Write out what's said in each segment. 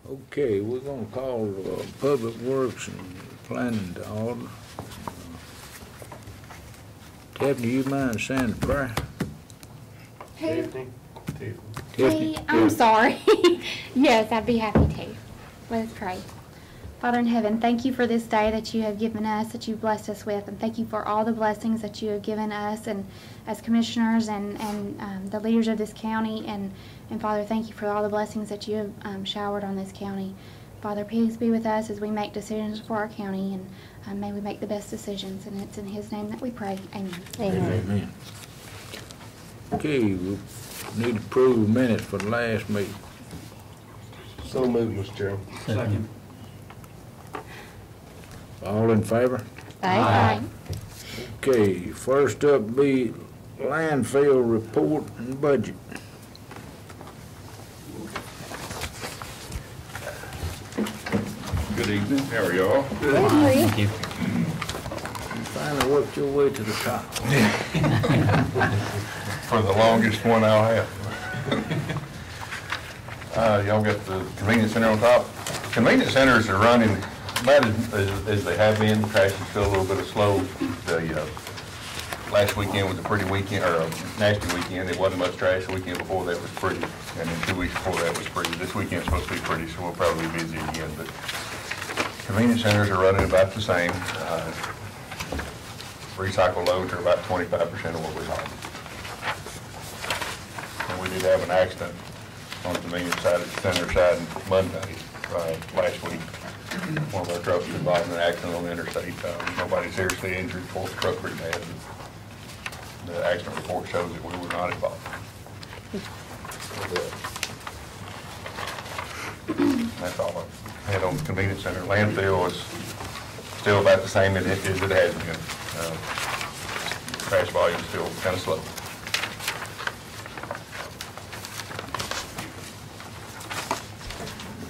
Okay, we're gonna call Public Works and Planning to order. Tiffany, you mind saying the prayer? Tiffany? Hey, I'm sorry. Yes, I'd be happy to. Let us pray. Father in heaven, thank you for this day that you have given us, that you've blessed us with, and thank you for all the blessings that you have given us and as commissioners and the leaders of this county. And Father, thank you for all the blessings that you have showered on this county. Father, please be with us as we make decisions for our county, and may we make the best decisions. And it's in his name that we pray. Amen. Amen. Okay, we need to approve minutes for the last meeting. So moved, Mr. Chairman. Second. All in favor? Aye. Okay, first up be landfill report and budget. Good evening, how are y'all? Thank you. You finally worked your way to the top. For the longest one I'll have. Y'all got the convenience center on top. Convenience centers are running about as they have been. Trash is still a little bit of slow. The last weekend was a pretty weekend, or a nasty weekend. There wasn't much trash. The weekend before that was pretty, and then 2 weeks before that was pretty. This weekend's supposed to be pretty, so we'll probably be busy again. But convenience centers are running about the same. Recycle loads are about 25% of what we haul. And we did have an accident on the convenience side, at the center side, Monday, last week. One of our trucks was involved in an accident on the interstate. Nobody seriously injured, the truck pretty bad. The accident report shows that we were not involved. That's all I had on the convenience center. Landfill is still about the same as it has been. Trash volume is still kind of slow.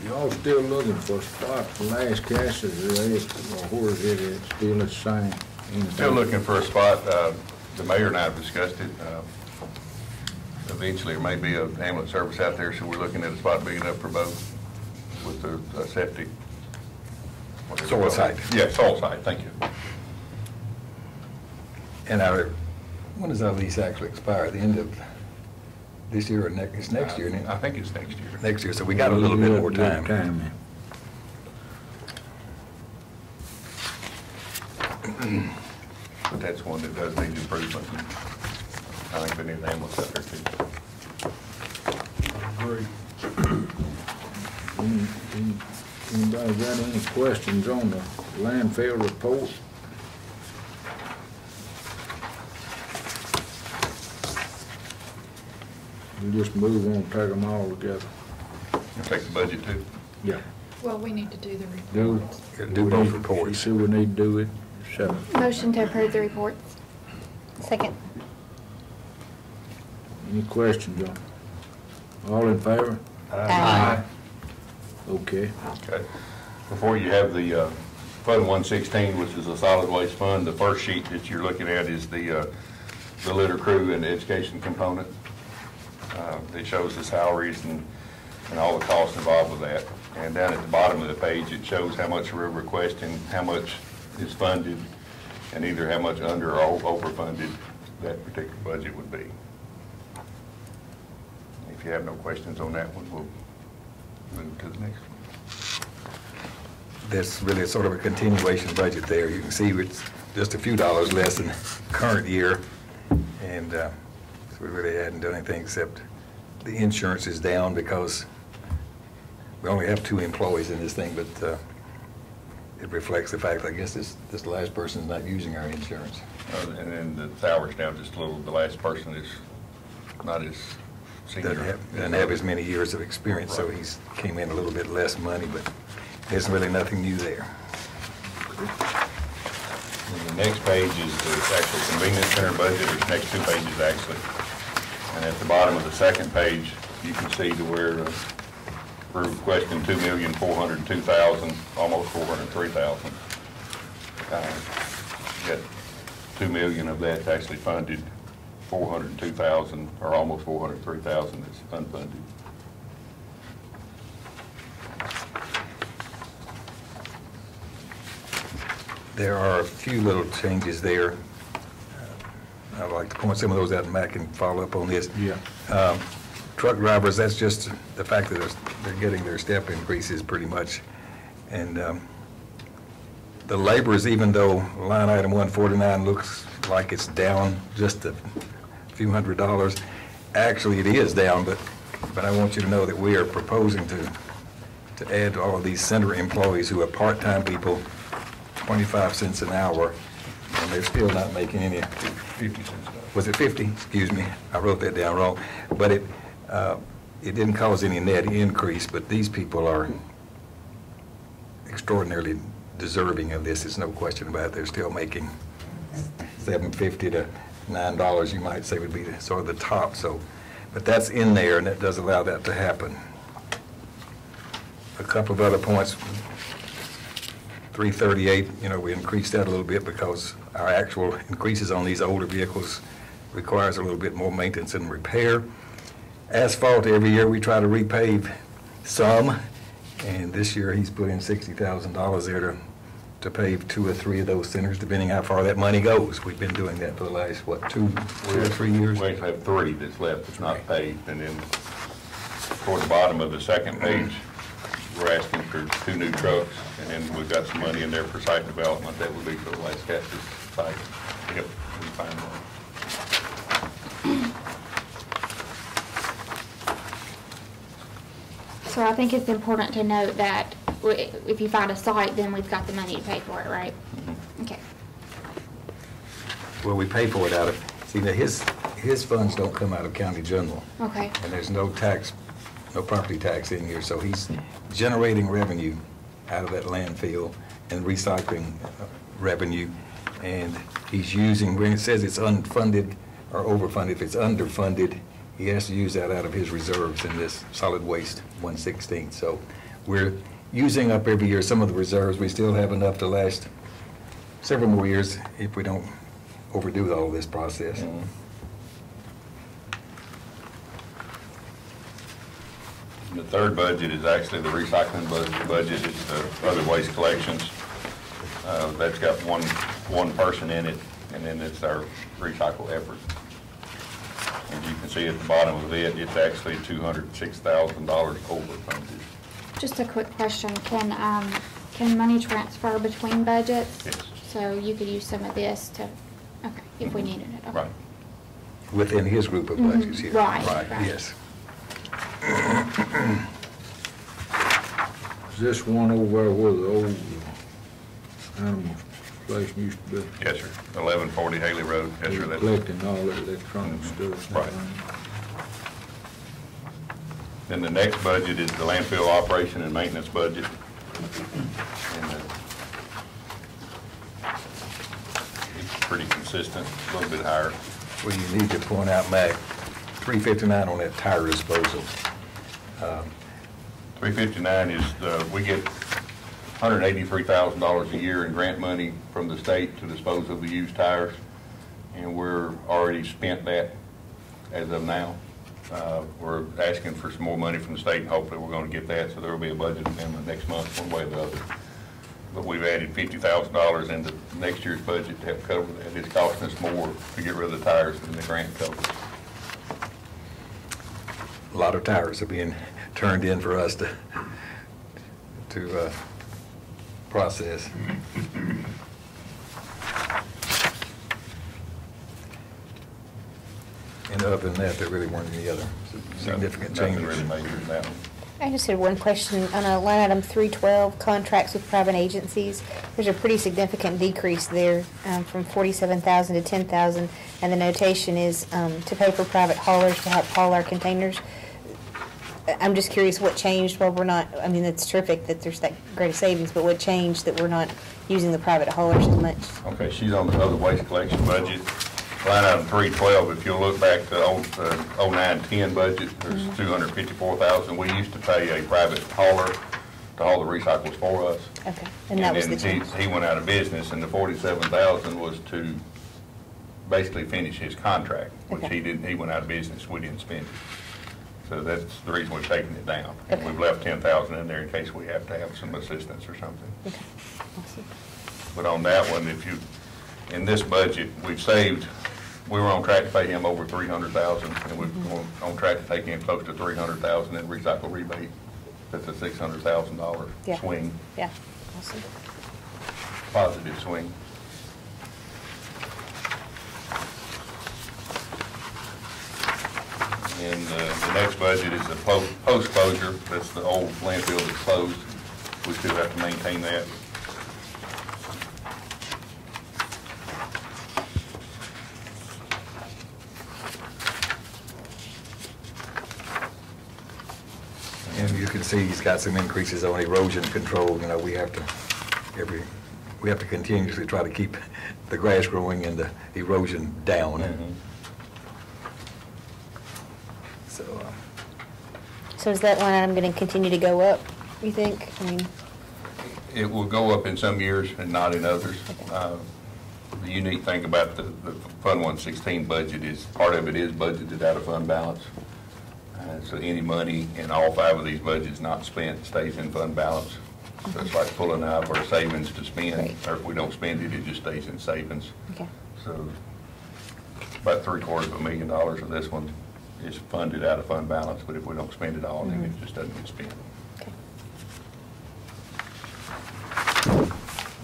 Y'all still looking for a spot for last casters, or where is it? It's still the same? Still looking for a spot. The mayor and I have discussed it. Eventually, there may be an ambulance service out there, so we're looking at a spot big enough for both with the septic. Soil site. Yeah, soil site, thank you. And when does our lease actually expire? The end of this year or next? It's next year, isn't it? I think it's next year. Next year, so we got a little bit more time. But that's one that does need improvement. I think we need an ambulance out there too. Agree. Anybody got any questions on the landfill report? We just move on, take them all together. You take the budget too. Yeah. Well, we need to do the Do, reports. Do both reports. See, we need to do it. So, Motion to approve the reports. Second. any questions on? All in favor? Aye. Okay. Okay. Before you have the Fund 116, which is a solid waste fund, the first sheet that you're looking at is the litter crew and the education component. It shows the salaries and all the costs involved with that. And down at the bottom of the page, it shows how much we're requesting, how much is funded, and either how much under or overfunded that particular budget would be. If you have no questions on that one, we'll move to the next one. There's really sort of a continuation budget there. You can see it's just a few dollars less than current year. And so we really hadn't done anything except the insurance is down because we only have 2 employees in this thing, but it reflects the fact, I guess, this last person is not using our insurance. And then the salary's down just a little. The last person is not as senior. Doesn't have as many years of experience, so he's came in a little bit less money, but there's really nothing new there. And the next page is the actual convenience center budget. There's next 2 pages actually. And at the bottom of the second page, you can see to where we're requesting $2,402,000, almost $403,000. Got $2 million of that's actually funded. 402,000 or almost 403,000 is unfunded. There are a few little changes there. I'd like to point some of those out, and Matt can follow up on this. Yeah. Truck drivers, that's just the fact that they're getting their step increases pretty much. And the laborers, even though line item 149 looks like it's down just a few $100s, actually it is down, but I want you to know that we are proposing to add to all of these center employees who are part-time people, 25 cents an hour, and they're still not making any. 50 cents. Was it 50? Excuse me, I wrote that down wrong. But it didn't cause any net increase, but these people are extraordinarily deserving of this. There's no question about it. They're still making $7.50 to $9, you might say, would be sort of the top. So, but that's in there, and that does allow that to happen. A couple of other points. 338, we increased that a little bit because our actual increases on these older vehicles requires a little bit more maintenance and repair. Asphalt, every year we try to repave some, and this year he's put in $60,000 there to pave 2 or 3 of those centers, depending how far that money goes. We've been doing that for the last, 2 or 3 years? We have 3 that's left that's not paved, and then toward the bottom of the second page, we're asking for 2 new trucks, and then we've got some money in there for site development. That would be for the Las Casas site. Yep, we find that. So I think it's important to note that if you find a site, then we've got the money to pay for it, right? Okay. Well, we pay for it out of, see, now his funds don't come out of county general. Okay. And there's no tax, no property tax in here, so he's generating revenue out of that landfill and recycling revenue, and he's using, when it says it's unfunded or overfunded, if it's underfunded, he has to use that out of his reserves in this solid waste 116. So we're using up every year some of the reserves. We still have enough to last several more years if we don't overdo all of this process. The third budget is actually the recycling budget. It's the other waste collections. That's got one person in it, and then it's our recycle effort. As you can see at the bottom of it, it's actually $206,000 overfunded. Just a quick question. Can money transfer between budgets? Yes. So you could use some of this to, okay, if we needed it. Okay. Right. Within his group of budgets here. Right. Yes. Is this one over there where the old animal place used to be? Yes, sir. 1140 Haley Road. Yes, sir. That's Collecting all that electronic stuff. Right. Then the next budget is the landfill operation and maintenance budget. And it's pretty consistent, a little bit higher. Well, you need to point out, Mac, 359 on that tire disposal. 359 is, we get $183,000 a year in grant money from the state to dispose of the used tires, and we're already spent that as of now. We're asking for some more money from the state, and hopefully we're going to get that, so there will be a budget amendment next month, one way or the other. But we've added $50,000 into next year's budget to help cover that. It's costing us more to get rid of the tires than the grant covers. A lot of tires are being turned in for us to process. And other than that, there really weren't any other significant changes. Nothing really major in that one. I just had one question. On line item 312, contracts with private agencies, there's a pretty significant decrease there from $47,000 to $10,000, and the notation is to pay for private haulers to help haul our containers. I'm just curious what changed while we're not, I mean, it's terrific that there's that great savings, but what changed that we're not using the private haulers as much? Okay, she's on the other waste collection budget. Line item 312, if you'll look back to old 09-10 budget, there's $254,000. We used to pay a private hauler to haul the recycles for us. Okay, and that was the change. He went out of business, and the $47,000 was to basically finish his contract, which Okay. he didn't. He went out of business. We didn't spend it. So that's the reason we've taken it down. Okay. We've left $10,000 in there in case we have to have some assistance or something. Okay, awesome. But on that one, in this budget, we were on track to pay him over $300,000, and we're on track to take in close to $300,000 in recycle rebate. That's a $600,000 Yeah. swing, Yeah, awesome. positive swing. And the next budget is the post-closure. That's the old landfill that's closed. We still have to maintain that. And you can see he's got some increases on erosion control. You know, we have to continuously try to keep the grass growing and the erosion down. So, So is that line item going to continue to go up, you think? I mean, It will go up in some years and not in others. Okay. The unique thing about the Fund 116 budget is, part of it is budgeted out of fund balance. So any money in all 5 of these budgets not spent stays in fund balance. So it's like pulling out our savings to spend, Right. or if we don't spend it, it just stays in savings. okay. So about $750,000 of this one is funded out of fund balance, but if we don't spend it all, then it just doesn't get spent. Okay.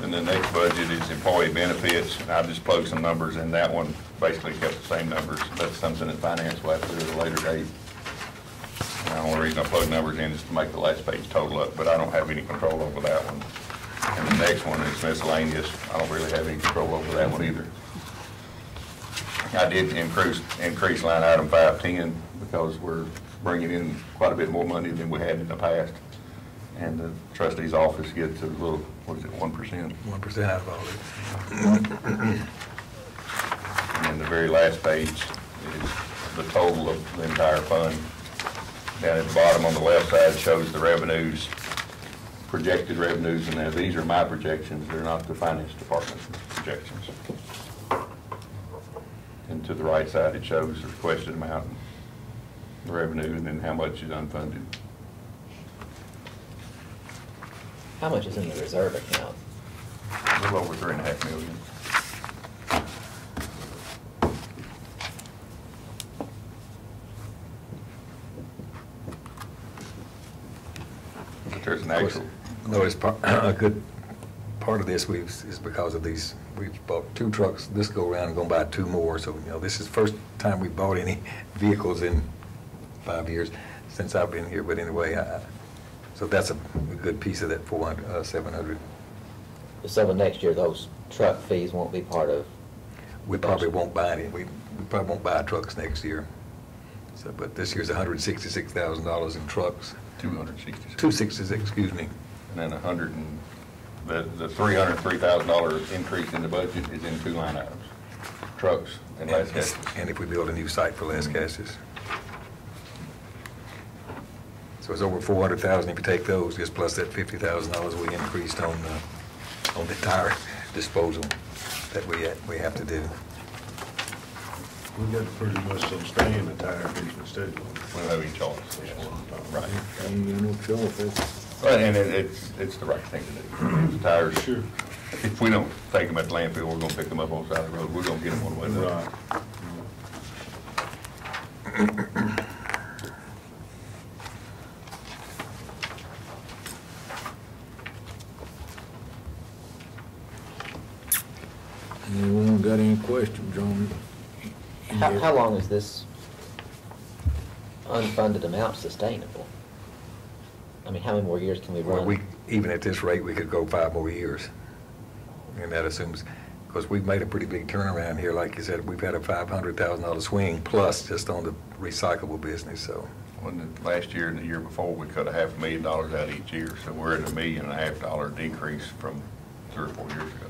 And the next budget is employee benefits, and I just plugged some numbers in that one, basically kept the same numbers. That's something that finance will have to do at a later date. And the only reason I plug numbers in is to make the last page total up, but I don't have any control over that one. And the next one is miscellaneous. I don't really have any control over that one either. I did increase line item 510 because we're bringing in quite a bit more money than we had in the past. And the trustee's office gets a little, what is it, 1%? 1% out of all it. And then the very last page is the total of the entire fund. Down at the bottom on the left side shows the revenues, projected revenues, and now these are my projections, they're not the finance department's projections. And to the right side, it shows the requested amount, the revenue, and then how much is unfunded. How much is in the reserve account? A little over $3.5 million. But there's an actual, No, it's a good part of this is because of these, we've bought 2 trucks this go around and gonna buy 2 more. So, you know, this is the first time we bought any vehicles in 5 years since I've been here. But anyway, so that's a good piece of that 700. So the next year, those truck fees won't be part of? We probably won't buy any, we probably won't buy trucks next year. So, but this year's $166,000 in trucks. 266. 266, excuse me. And then the $303,000 increase in the budget is in 2 line items, trucks and last gases. And if we build a new site for less gases. So it's over 400,000 if you take those, just plus that $50,000 we increased on the tire disposal that we have to do. We got to pretty much sustain the tire business too. We'll have each choice. Right. Ain't got no choice. Right, and it's the right thing to do. The tires, Sure. if we don't take them at the landfill, we're gonna pick them up on the side of the road. We're gonna get them on the way to Right. Anyone got any questions on it? How long is this unfunded amount sustainable? I mean, how many more years can we Well, run? even at this rate, we could go 5 more years. And that assumes, because we've made a pretty big turnaround here, like you said, we've had a $500,000 swing plus just on the recyclable business, so. When last year and the year before, we cut $500,000 out each year, so we're at $1.5 million decrease from 3 or 4 years ago.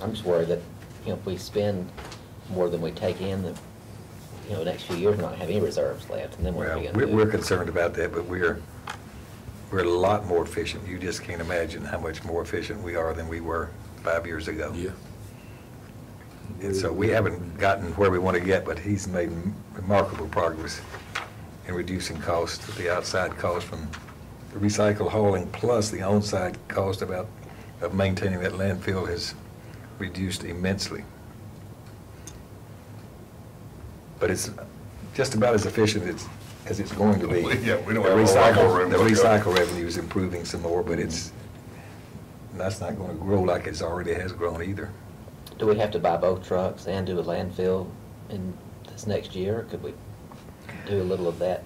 I'm just worried that, if we spend more than we take in, that, the next few years, we're not gonna have any reserves left, and then what are Well, we gonna do? we're concerned about that, but we're a lot more efficient. You just can't imagine how much more efficient we are than we were 5 years ago. Yeah. And so we haven't gotten where we want to get, but he's made remarkable progress in reducing costs, the outside cost from the recycle hauling plus the on-site cost about of maintaining that landfill has reduced immensely. But it's just about as efficient as it's going to be. Yeah, we don't The have a lot more recycle- room The to go. recycle revenue is improving some more, but that's not going to grow like it's already has grown either. Do we have to buy both trucks and do a landfill in this next year? Or could we do a little of that?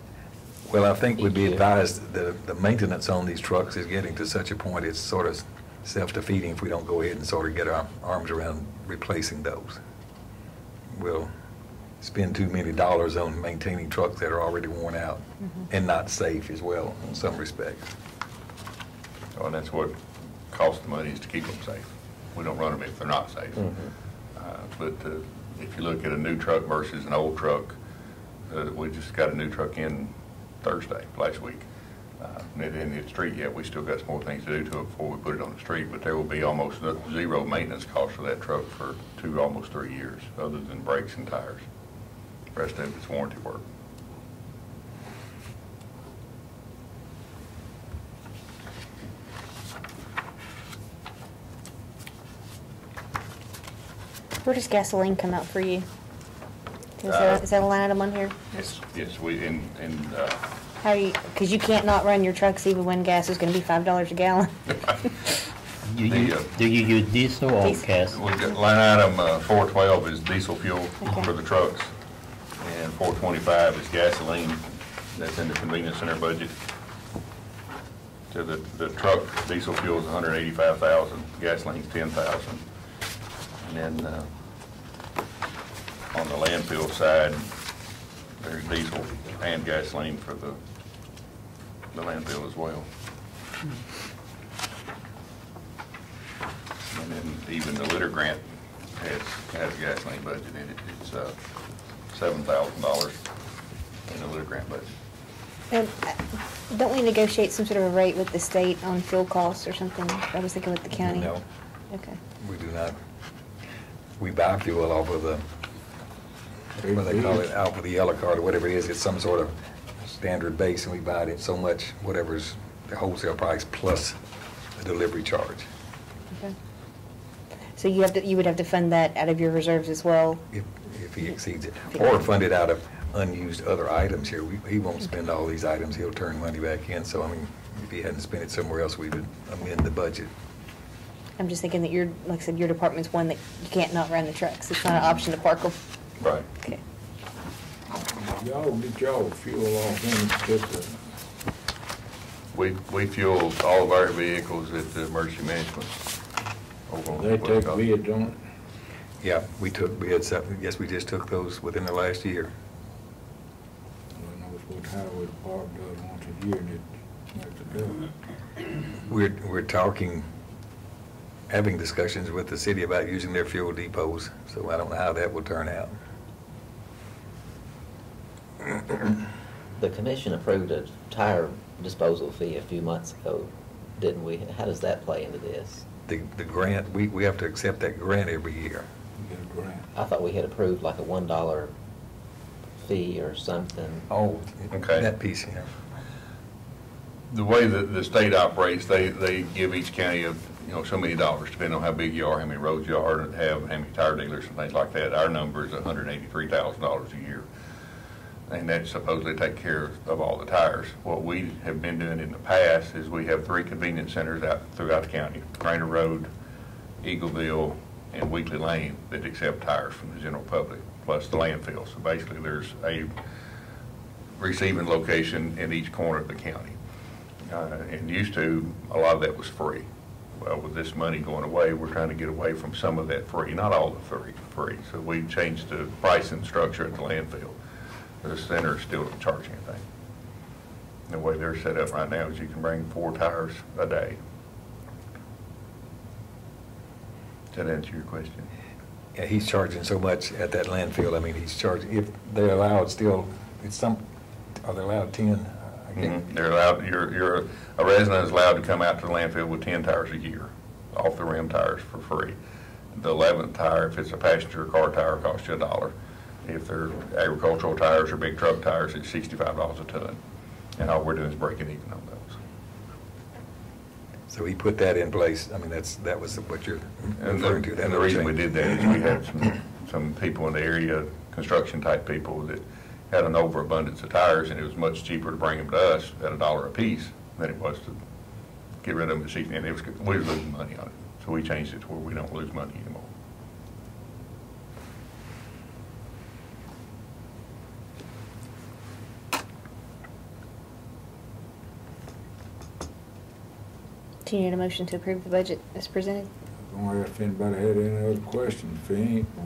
Well, I think we'd be Each year. advised that the maintenance on these trucks is getting to such a point, it's sort of self-defeating if we don't go ahead and sort of get our arms around replacing those. We'll spend too many dollars on maintaining trucks that are already worn out and not safe as well in some respects. Oh, and that's what costs the money, is to keep them safe. We don't run them if they're not safe. But if you look at a new truck versus an old truck, we just got a new truck in Thursday, last week. And it isn't in the street yet. We still got some more things to do to it before we put it on the street, but there will be almost zero maintenance cost for that truck for almost 3 years, other than brakes and tires. The rest of it's warranty work. Where does gasoline come out for you? Uh, Is that a line item on here? Yes, we, How you, because you can't not run your trucks even when gas is going to be $5 a gallon. The, Do you use diesel or Diesel. gas? we got line item 412 is diesel fuel Okay. for the trucks, and 425 is gasoline. That's in the convenience center budget. So the truck diesel fuel is 185,000, gasoline's 10,000. And then on the landfill side, there's diesel and gasoline for the landfill as well. And then even the litter grant has a gasoline budget in it. It's $7,000 in the litter grant budget. And, don't we negotiate some sort of a rate with the state on fuel costs or something? I was thinking with the county. No, Okay. we do not. We buy fuel off of the, what do they call it, off of the yellow card or whatever it is. It's some sort of standard base, and we buy it at so much, whatever's the wholesale price plus the delivery charge. Okay. So you would have to fund that out of your reserves as well? If he exceeds it, or fund it out of unused other items here. He won't spend all these items, he'll turn money back in, so I mean, if he hadn't spent it somewhere else, we would amend the budget. I'm just thinking that like I said, your department's one that you can't not run the trucks. It's not an option to park them. Right. Okay. Y'all get y'all fuel off in particular. We fuel all of our vehicles at the emergency management. over on They West take Coast. bids on it. Yeah, we had something, yes, we just took those within the last year. I know what highway department does once a year, and it makes a difference. We're talking, having discussions with the city about using their fuel depots, so I don't know how that will turn out. The commission approved a tire disposal fee a few months ago, didn't we? How does that play into this? The grant, we have to accept that grant every year. You get a grant. I thought we had approved like a $1 fee or something. Oh, Okay. that piece, yeah. The way that the state operates, they give each county so many dollars, depending on how big you are, how many roads you are, and how many tire dealers and things like that. Our number is $183,000 a year. And that supposedly take care of all the tires. What we have been doing in the past is we have 3 convenience centers out throughout the county, Grainer Road, Eagleville, and Weekly Lane, that accept tires from the general public, plus the landfill. So basically, there's a receiving location in each corner of the county. And used to, a lot of that was free. Well, with this money going away, we're trying to get away from some of that free, not all the free. So we changed the pricing structure at the landfill. The center still doesn't charge anything. The way they're set up right now is you can bring 4 tires a day. Does that answer your question? Yeah, he's charging so much at that landfill, I mean, he's charging, if they're allowed still, are they allowed 10? I can't- They're allowed, a resident is allowed to come out to the landfill with 10 tires a year, off the rim tires for free. The 11th tire, if it's a passenger car tire, costs you $1. If they're agricultural tires or big truck tires, it's $65 a ton. And all we're doing is breaking even on those. So he put that in place. I mean, that was what you're referring to. And the reason we did that is we had some people in the area, construction type people, that had an overabundance of tires, and it was much cheaper to bring them to us at $1 a piece than it was to get rid of them to and we were losing money on it. So we changed it to where we don't lose money anymore. Do you need a motion to approve the budget as presented? I don't know if anybody had any other questions. If they ain't, I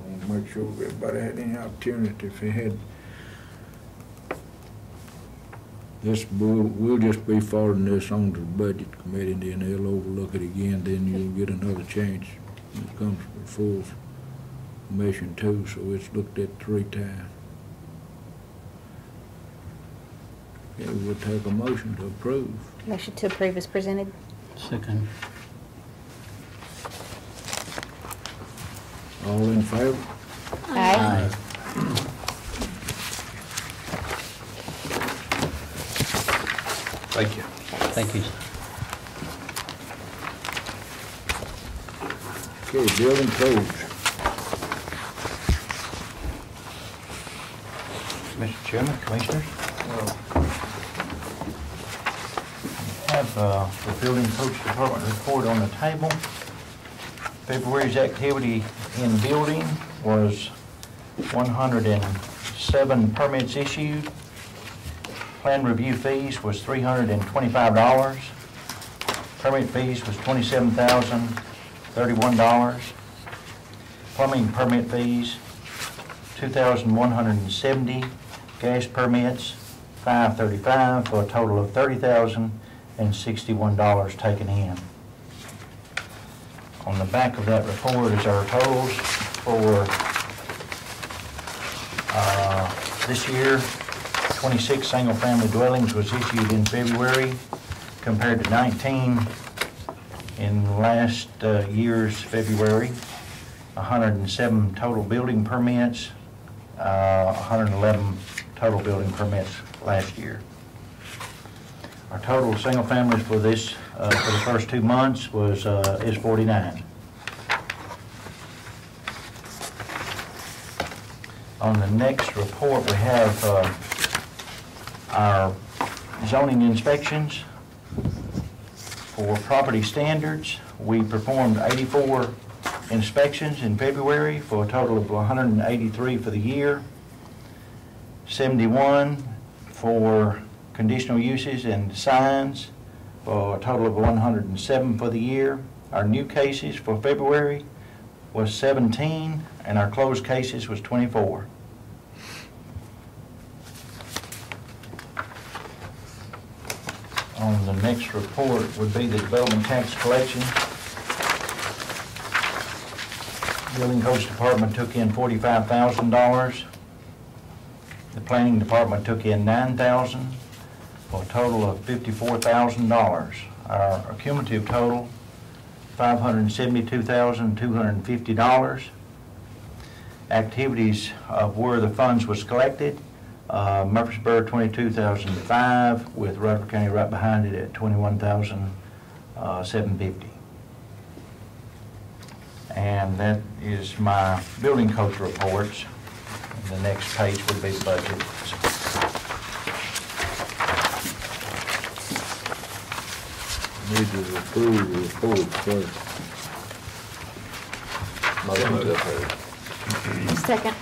want to make sure everybody had any opportunity. If they had, we'll just be forwarding this on to the budget committee, and then they'll overlook it again. Then you'll get another chance. It comes for full commission too, so it's looked at 3 times. Okay, we'll take a motion to approve. Motion to approve as presented. Second. All in favor? Aye. Thank you. Thank you. Okay, building codes. Mr. Chairman, Commissioners, have the Building Codes Department report on the table. February's activity in building was 107 permits issued. Plan review fees was $325. Permit fees was $27,031. Plumbing permit fees, $2,170. Gas permits, $535, for a total of $30,061 taken in. On the back of that report is our totals for this year. 26 single-family dwellings was issued in February compared to 19 in last year's February. 107 total building permits, 111 total building permits last year. Our total single families for this for the first 2 months is 49. On the next report, we have our zoning inspections. For property standards, we performed 84 inspections in February for a total of 183 for the year. 71 for conditional uses and signs for a total of 107 for the year. Our new cases for February was 17 and our closed cases was 24. On the next report would be the development tax collection. Building Codes Department took in $45,000. The Planning Department took in $9,000 for a total of $54,000. Our cumulative total, $572,250. Activities of where the funds was collected, Murfreesboro $22,005, with Rutherford County right behind it at $21,750. And that is my building codes reports. And the next page would be the budget. Need to approve the report first. Motion to approve. Second.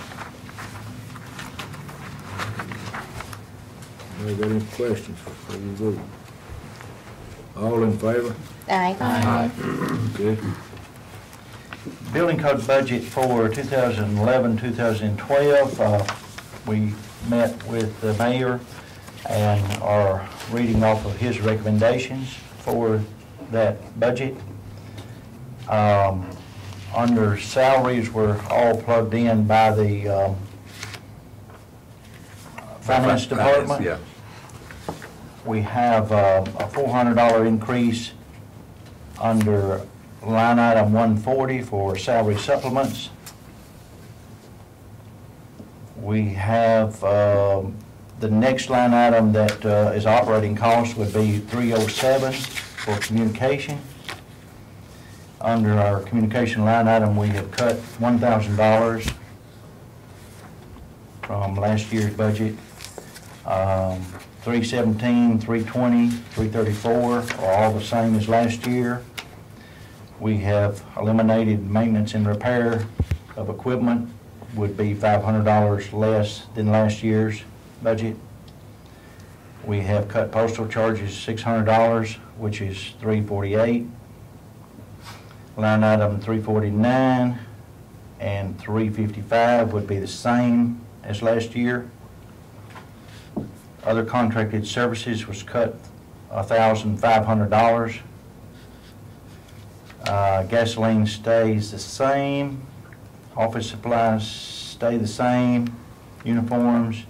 Anybody got any questions before we vote? All in favor? Aye. Okay. Building code budget for 2011-2012, we met with the mayor and are reading off of his recommendations for that budget. Under salaries, we're all plugged in by the finance department. Yeah. We have a $400 increase under line item 140 for salary supplements. We have The next line item that is operating cost would be 307 for communication. Under our communication line item, we have cut $1,000 from last year's budget. 317, 320, 334 are all the same as last year. We have eliminated maintenance and repair of equipment, would be $500 less than last year's budget. We have cut postal charges $600, which is $348. Line item 349 and 355 would be the same as last year. Other contracted services was cut $1,500. Gasoline stays the same. Office supplies stay the same. Uniforms.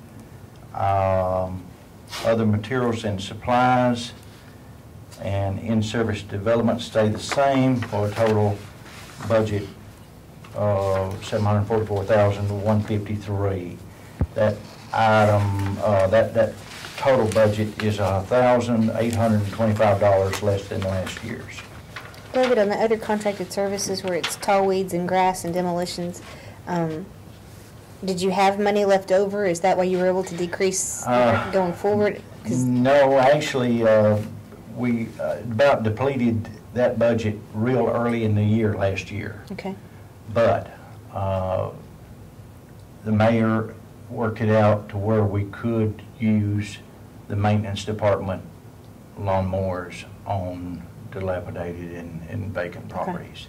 Other materials and supplies and in-service development stay the same for a total budget of $744,153. That item, that total budget is $1,825 less than last year's. David, on the other contracted services where it's tall weeds and grass and demolitions, did you have money left over? Is that why you were able to decrease going forward? No, actually, we about depleted that budget real early in the year last year. Okay. But the mayor worked it out to where we could use the maintenance department lawnmowers on dilapidated and vacant properties.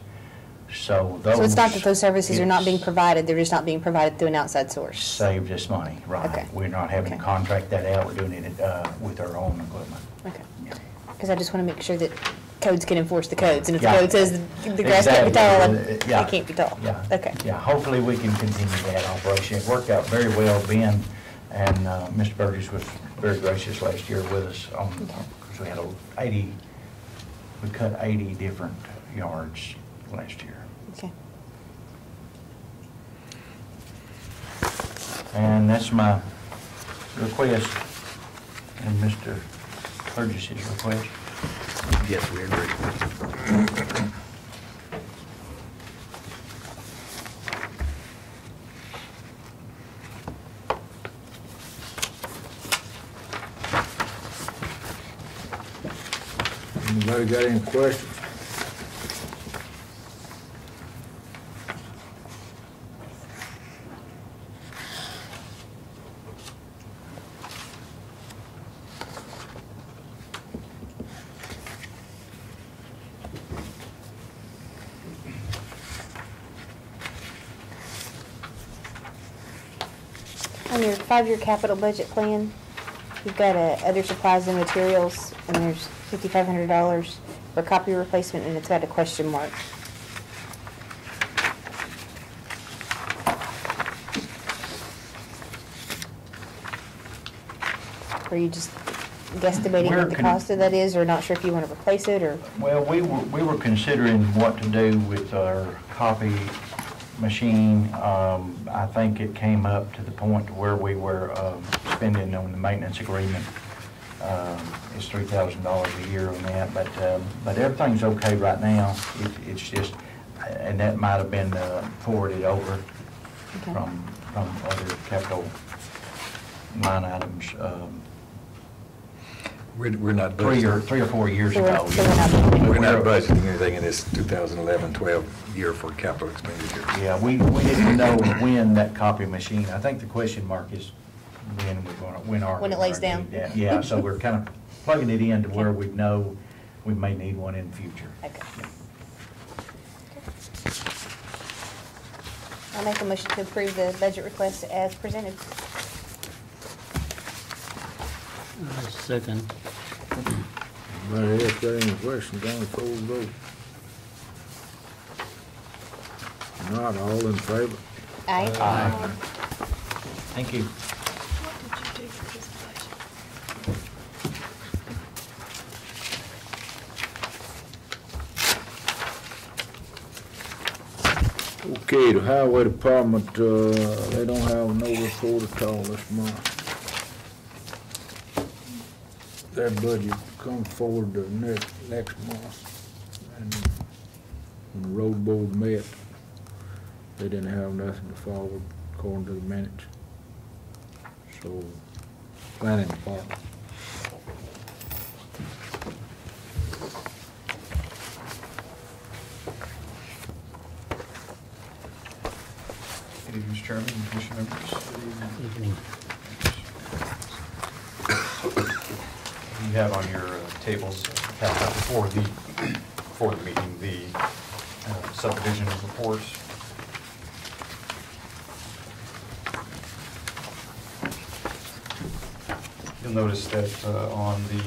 So those... So it's not that those services are not being provided, they're just not being provided through an outside source? Saved us money, right. Okay. We're not having to contract that out, we're doing it with our own equipment. Okay. Yeah. Because I just want to make sure that codes can enforce the codes, and if the Yeah. code says the grass can't be tall, then Yeah. it can't be tall. Yeah. Okay. Yeah, hopefully we can continue that operation. It worked out very well, Ben, and Mr. Burgess was very gracious last year with us on, because we had we cut 80 different yards last year. Okay. And that's my request, and Mr. Burgess's request. Yes, we agree. Anybody got any questions? On your 5-year capital budget plan, you've got other supplies and materials, and there's $5,500 for copy replacement, and it's got a question mark. Are you just guesstimating what the cost of that is, or not sure if you want to replace it, or? Well, we were considering what to do with our copy machine. I think it came up to the point where we were spending on the maintenance agreement. It's $3,000 a year on that, but everything's okay right now. It's just, and that might have been forwarded over Okay. from other capital line items We're not 3 or budgeting. 4 years So we're- ago. so we're not- We're not budgeting anything in this 2011-12 year for capital expenditures. Yeah, we didn't know when that copy machine, I think the question mark is when are we When it lays gonna down. need that? Yeah, so we're kind of plugging it in to where we know we may need one in the future. Okay. I'll make a motion to approve the budget request as presented. Second. Anybody else got any questions on the full vote? Not all in favor? Aye. Thank you. Okay, the highway department, they don't have no report at all this month. their budget comes forward the next month. And when the road board met, they didn't have nothing to forward according to the minutes. So, planning department. Mr. Chairman and Commission members. Evening. You have on your tables before the meeting the subdivision reports. You'll notice that on the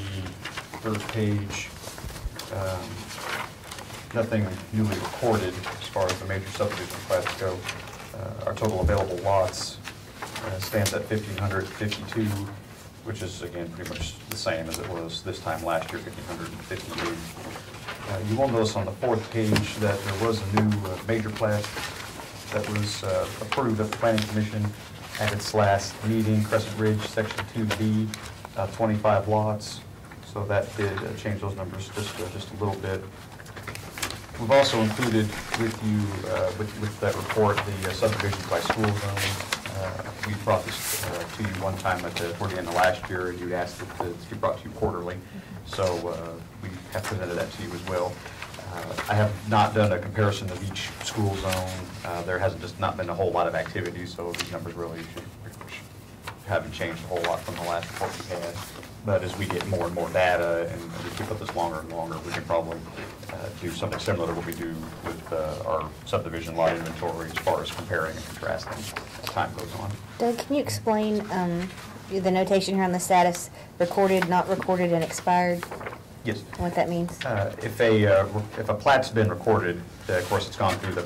first page, nothing newly recorded as far as the major subdivision plats go. Our total available lots stands at 1,552, which is, again, pretty much the same as it was this time last year, 1,558. You will notice on the fourth page that there was a new major plat that was approved at the Planning Commission at its last meeting, Crescent Ridge, Section 2B, 25 lots. So that did change those numbers just a little bit. We've also included with you, with that report, the subdivisions by school zone. We brought this to you one time toward the end of last year, and you asked that it be brought to you quarterly. So we have presented that to you as well. I have not done a comparison of each school zone. There hasn't just not been a whole lot of activity, so these numbers really haven't changed a whole lot from the last report we had. But as we get more and more data, and we keep up this longer and longer, we can probably do something similar to what we do with our subdivision lot inventory as far as comparing and contrasting as time goes on. Doug, can you explain the notation here on the status, recorded, not recorded, and expired? Yes. What that means? If a plat's been recorded, of course, it's gone through the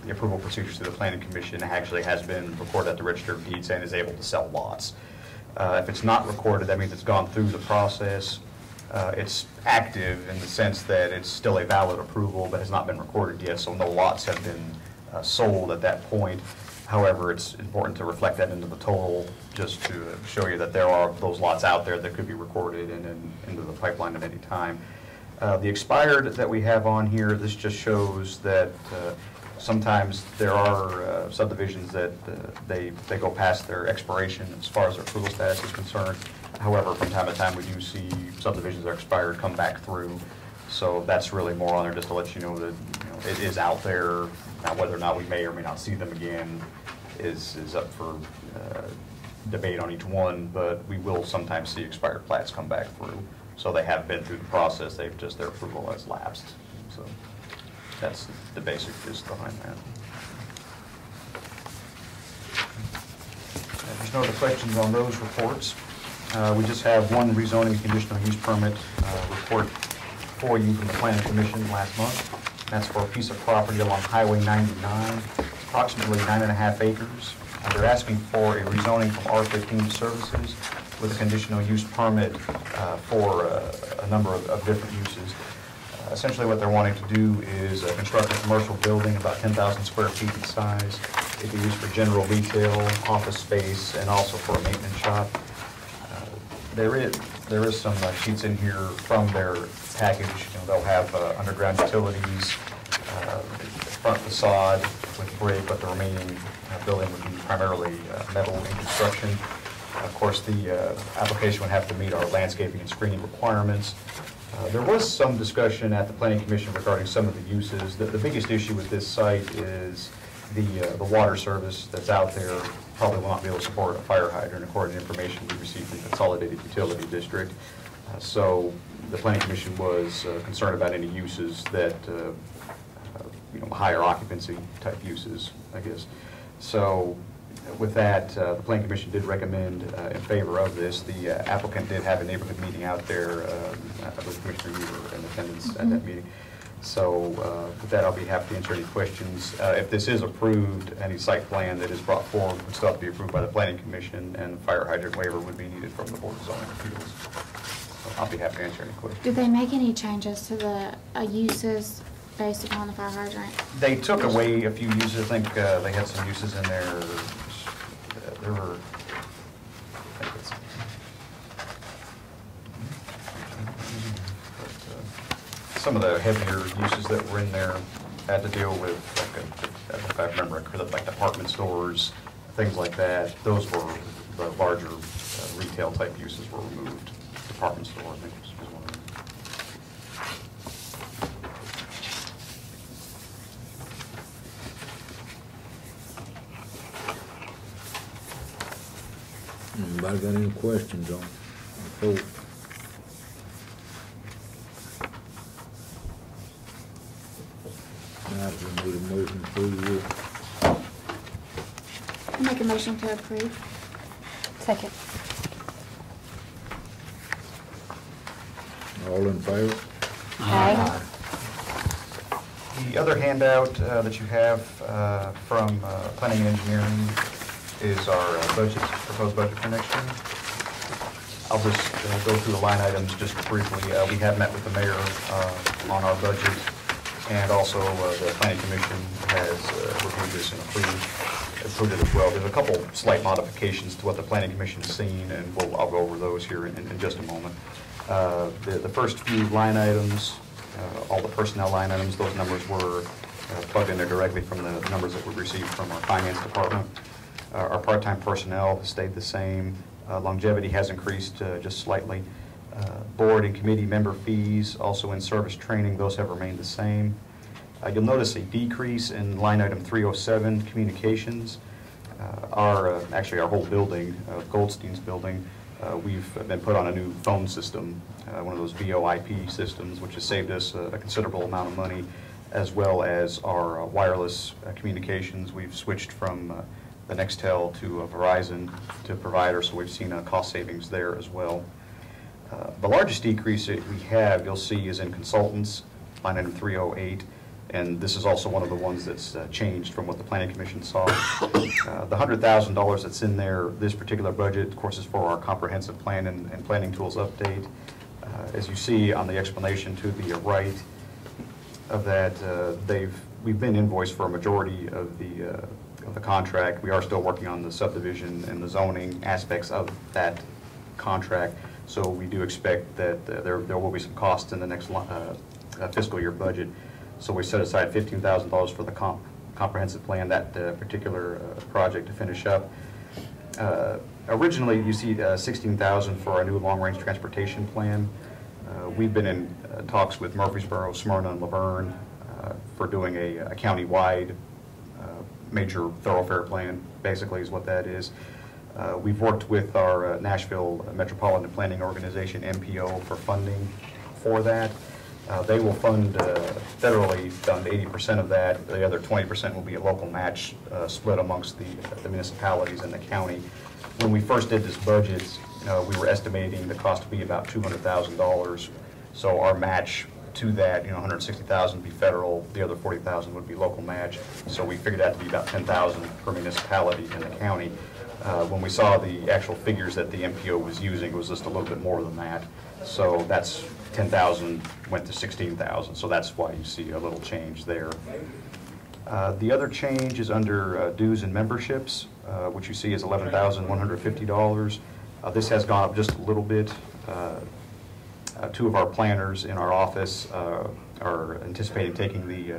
approval procedures through the Planning Commission. It actually has been recorded at the Register of Deeds and is able to sell lots. If it's not recorded, that means it's gone through the process. It's active in the sense that it's still a valid approval, but has not been recorded yet, so no lots have been sold at that point. However, it's important to reflect that into the total, just to show you that there are those lots out there that could be recorded and into the pipeline at any time. The expired that we have on here, this just shows that sometimes there are subdivisions that they go past their expiration as far as their approval status is concerned. However, from time to time, we do see subdivisions that are expired come back through. So that's really more on there just to let you know that it is out there. Now, whether or not we may or may not see them again is up for debate on each one, but we will sometimes see expired plats come back through. So they have been through the process, they've just, their approval has lapsed. So that's the basic gist behind that. There's no other questions on those reports. We just have one rezoning conditional use permit report for you from the Planning Commission last month. That's for a piece of property along Highway 99, approximately 9.5 acres. They're asking for a rezoning from R15 services with a conditional use permit for a number of different uses. Essentially what they're wanting to do is construct a commercial building about 10,000 square feet in size. It'd be used for general retail, office space, and also for a maintenance shop. There is some sheets in here from their package. They'll have underground utilities, front facade with brick, but the remaining building would be primarily metal in construction. Of course, the application would have to meet our landscaping and screening requirements. There was some discussion at the Planning Commission regarding some of the uses. The biggest issue with this site is the water service that's out there probably will not be able to support a fire hydrant according to information we received from the Consolidated Utility District. So the Planning Commission was concerned about any uses that, higher occupancy type uses, I guess. So with that, the Planning Commission did recommend in favor of this. The applicant did have a neighborhood meeting out there. I believe Commissioner, you were in attendance at that meeting. So with that, I'll be happy to answer any questions. If this is approved, any site plan that is brought forward would still have to be approved by the Planning Commission, and the fire hydrant waiver would be needed from the Board of Zoning Appeals. So I'll be happy to answer any questions. Did they make any changes to the uses based upon the fire hydrant? They took away a few uses. I think they had some uses in there. There were, some of the heavier uses that were in there had to deal with, if I remember correctly, like department stores, things like that. Those were the larger retail type uses were removed. Department store, I think, was one of them. Anybody got any questions on the report? Now, we need a motion to approve this. I make a motion to approve. Second. All in favor? Aye. The other handout that you have from Planning and Engineering is our budget, proposed budget for next year. I'll just go through the line items just briefly. We have met with the mayor on our budget, and also the Planning Commission has reviewed this and approved it as well. There's a couple slight modifications to what the Planning Commission has seen, and I'll go over those here in just a moment. The first few line items, all the personnel line items, those numbers were plugged in there directly from the numbers that we received from our finance department. Our part-time personnel has stayed the same. Longevity has increased just slightly. Board and committee member fees, also in service training, those have remained the same. You'll notice a decrease in line item 307, communications. Actually, our whole building, Goldstein's building, we've been put on a new phone system, one of those VoIP systems, which has saved us a considerable amount of money, as well as our wireless communications. We've switched from the Nextel to Verizon to provider, so we've seen cost savings there as well. The largest decrease that we have, you'll see, is in consultants, line item 308, and this is also one of the ones that's changed from what the Planning Commission saw. The $100,000 that's in there, this particular budget, of course, is for our comprehensive plan and planning tools update. As you see on the explanation to the right of that, we've been invoiced for a majority of the contract. We are still working on the subdivision and the zoning aspects of that contract, so we do expect that there will be some costs in the next fiscal year budget. So we set aside $15,000 for the comprehensive plan, that particular project to finish up. Originally, you see $16,000 for our new long-range transportation plan. We've been in talks with Murfreesboro, Smyrna, and Laverne for doing a county-wide major thoroughfare plan, basically is what that is. We've worked with our Nashville Metropolitan Planning Organization, MPO, for funding for that. They will federally fund 80% of that. The other 20% will be a local match split amongst the municipalities and the county. When we first did this budget, we were estimating the cost to be about $200,000. So our match to that, $160,000 would be federal, the other $40,000 would be local match. So we figured that to be about $10,000 per municipality in the county. When we saw the actual figures that the MPO was using, it was just a little bit more than that. So that's 10,000 went to 16,000. So that's why you see a little change there. The other change is under dues and memberships, which you see is $11,150. This has gone up just a little bit. Two of our planners in our office are anticipating taking the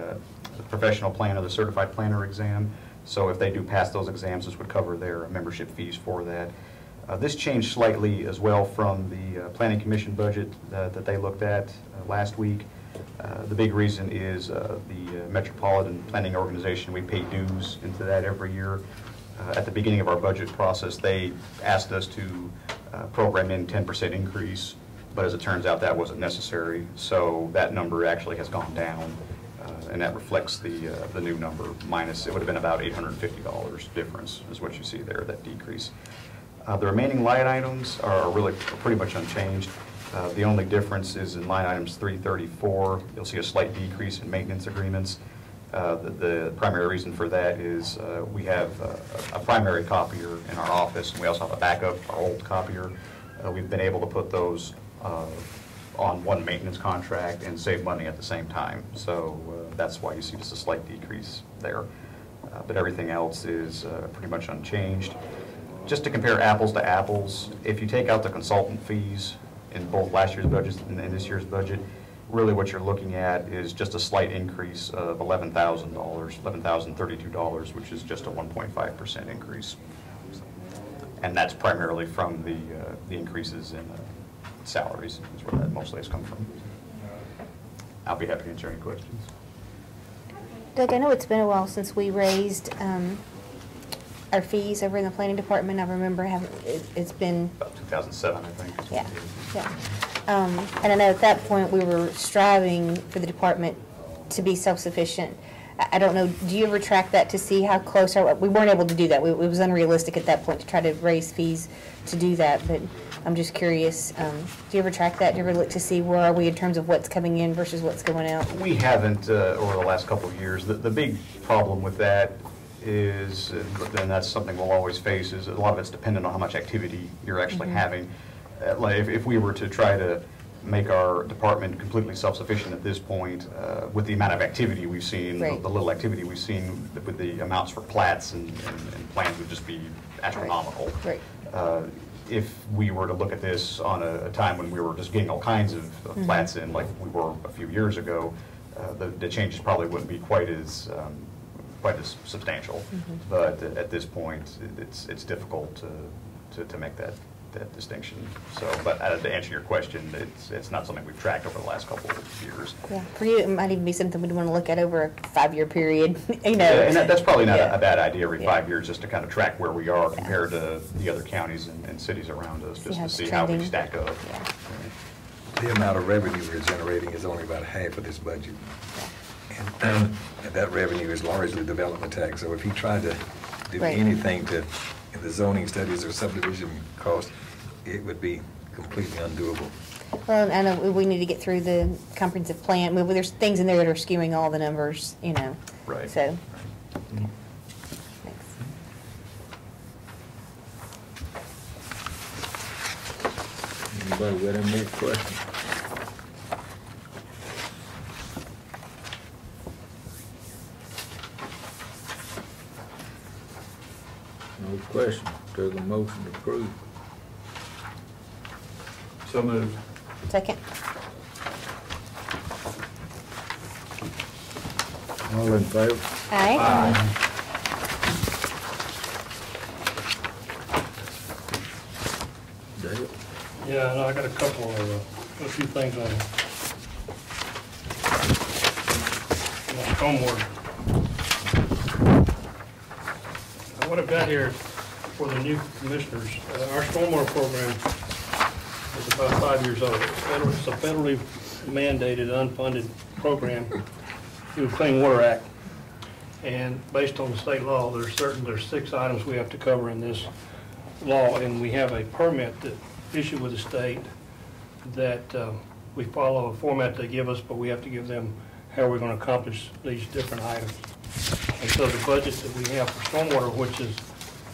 professional planner, the certified planner exam. So if they do pass those exams, this would cover their membership fees for that. This changed slightly as well from the Planning Commission budget that they looked at last week. The big reason is the Metropolitan Planning Organization, we pay dues into that every year. At the beginning of our budget process, they asked us to program in 10% increase, but as it turns out, that wasn't necessary. So that number actually has gone down, and that reflects the new number minus, it would have been about $850 difference is what you see there, that decrease. The remaining line items are really pretty much unchanged. The only difference is in line items 334, you'll see a slight decrease in maintenance agreements. The primary reason for that is we have a primary copier in our office, and we also have a backup, our old copier. We've been able to put those on one maintenance contract and save money at the same time. So that's why you see just a slight decrease there. But everything else is pretty much unchanged. Just to compare apples to apples, if you take out the consultant fees in both last year's budget and this year's budget, really what you're looking at is just a slight increase of $11,000, $11,032, which is just a 1.5% increase. And that's primarily from the increases in salaries, is where that mostly has come from. I'll be happy to answer any questions. Doug, I know it's been a while since we raised our fees over in the planning department. I remember having, it's been... About 2007, I think. Yeah, yeah. And I know at that point we were striving for the department to be self-sufficient. I don't know, do you ever track that to see how close we weren't able to do that. It was unrealistic at that point to try to raise fees to do that, but I'm just curious, do you ever track that? Do you ever look to see where are we in terms of what's coming in versus what's going out? We haven't over the last couple of years. The big problem with that is, and that's something we'll always face, is a lot of it's dependent on how much activity you're actually having. Like if we were to try to make our department completely self-sufficient at this point, with the amount of activity we've seen, Right. the little activity we've seen with the amounts for plats and plans would just be astronomical. Right. If we were to look at this on a time when we were just getting all kinds of plats in, like we were a few years ago, the changes probably wouldn't be quite as substantial. But at this point, it's difficult to make that distinction. So, but to answer your question, it's not something we've tracked over the last couple of years. Yeah, for you, it might even be something we'd want to look at over a 5-year period, you know. Yeah, and that's probably not Yeah. a bad idea every Yeah. 5 years, just to kind of track where we are compared to the other counties and cities around us, just how to it's see how we trending. stack up. Yeah. The amount of revenue we're generating is only about half of this budget. And that revenue is largely development tax, so if he tried to do Right. anything to the zoning studies or subdivision costs, it would be completely undoable. Well, I know we need to get through the comprehensive plan. Well, there's things in there that are skewing all the numbers, you know. Right. So. Thanks. Anybody got any more questions? No question. Took a motion to approve. So moved. Second. All in favor? Aye. Dale? Yeah, no, I got a couple of, a few things on stormwater. What I've got here for the new commissioners, our stormwater program is about 5 years old. It's a federally mandated, unfunded program through the Clean Water Act. And based on the state law, there's 6 items we have to cover in this law, and we have a permit that issued with the state that we follow a format they give us, but we have to give them how we're going to accomplish these different items. And so the budget that we have for stormwater, which is,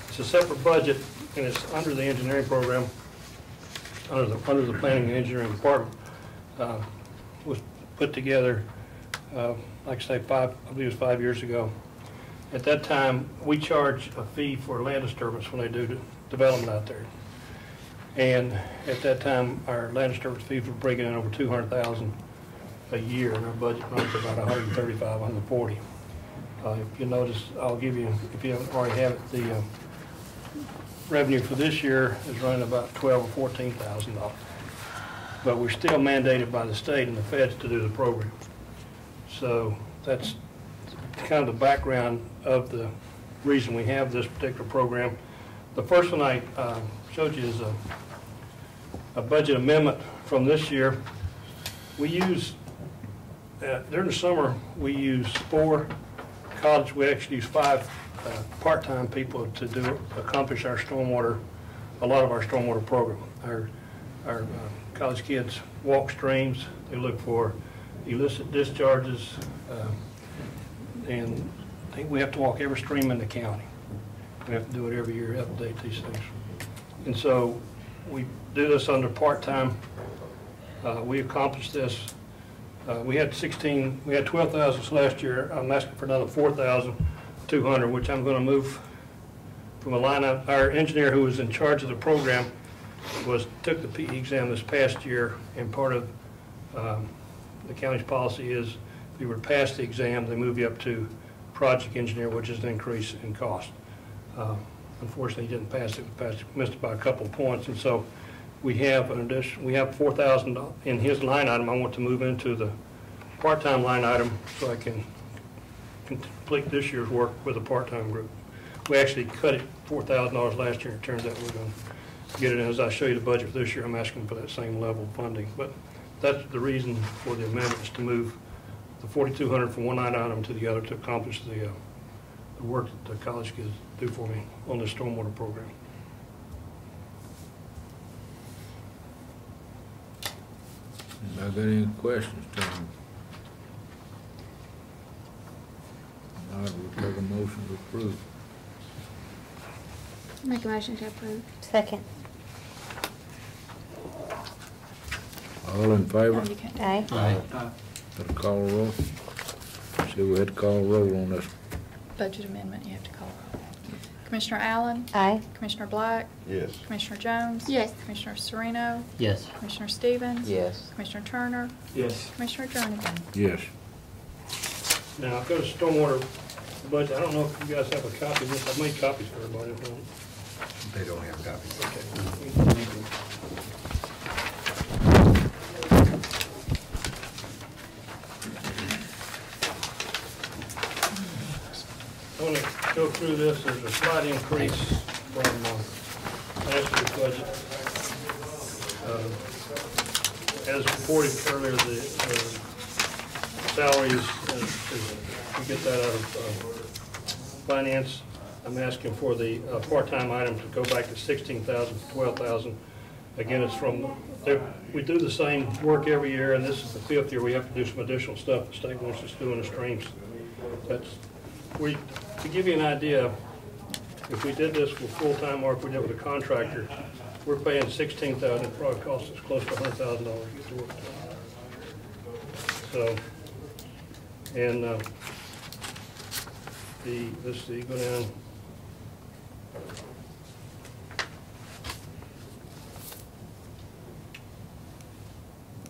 it's a separate budget, and it's under the engineering program, under the planning and engineering department, was put together, like I say, I believe it was 5 years ago. At that time, we charge a fee for land disturbance when they do development out there. And at that time, our land disturbance fees were breaking in over $200,000 a year, and our budget runs about $135, $140. If you notice, I'll give you, if you haven't already have it, the revenue for this year is running about $12,000 or $14,000. But we're still mandated by the state and the feds to do the program. So that's kind of the background of the reason we have this particular program. The first one I showed you is a budget amendment from this year. We use, during the summer, we use 4 college, we actually use 5 part-time people to accomplish our stormwater, a lot of our stormwater program. Our college kids walk streams, they look for illicit discharges, and I think we have to walk every stream in the county. We have to do it every year, update these things. And so we do this under part-time. We accomplished this. We had 12,000 last year. I'm asking for another 4,200, which I'm going to move from a line up. Our engineer who was in charge of the program took the PE exam this past year, and part of the county's policy is if you were to pass the exam, they move you up to project engineer, which is an increase in cost. Unfortunately, he didn't pass it, missed it by a couple of points, and so we have an addition, we have $4,000 in his line item. I want to move into the part-time line item so I can complete this year's work with a part-time group. We actually cut it $4,000 last year, and it turns out we're going to get it. And as I show you the budget for this year, I'm asking for that same level of funding. But that's the reason for the amendment, is to move the $4,200 from one line item to the other to accomplish the work that the college kids do for me on the stormwater program. Anybody got any questions, Tom? All right, we'll take a motion to approve. Make a motion to approve. Second. All in favor? Aye. Had to call a roll. See, we had to call a roll on this. Budget amendment, you have to call. Commissioner Allen? Aye. Commissioner Black? Yes. Commissioner Jones? Yes. Commissioner Sereno? Yes. Commissioner Stevens? Yes. Commissioner Turner? Yes. Commissioner Jernigan? Yes. Now, I've got a stormwater budget. I don't know if you guys have a copy of this. I've made copies for everybody. They don't have copies. Okay. I want to go through this. There's a slight increase from last year's budget. As reported earlier, the salaries, we get that out of finance. I'm asking for the part-time item to go back to $16,000 to $12,000. Again, it's from, we do the same work every year, and this is the 5th year we have to do some additional stuff the state wants us to do in the streams. To give you an idea, if we did this with full-time or if we did it with a contractor, we're paying $16,000. It probably costs us close to $100,000 to get the work done. So, and let's see, go down.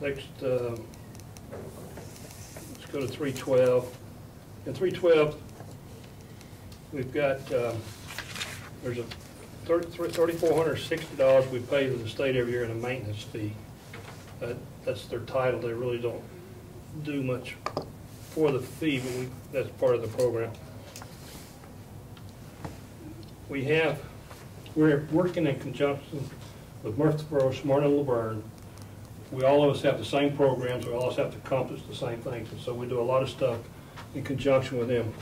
Next, let's go to 312. In 312, we've got, there's a $3,460 we pay to the state every year in a maintenance fee. That's their title. They really don't do much for the fee, but that's part of the program. We're working in conjunction with Murfreesboro, Smyrna, and Laverne. We all of us have the same programs. We all of us have to accomplish the same things, and so we do a lot of stuff in conjunction with them.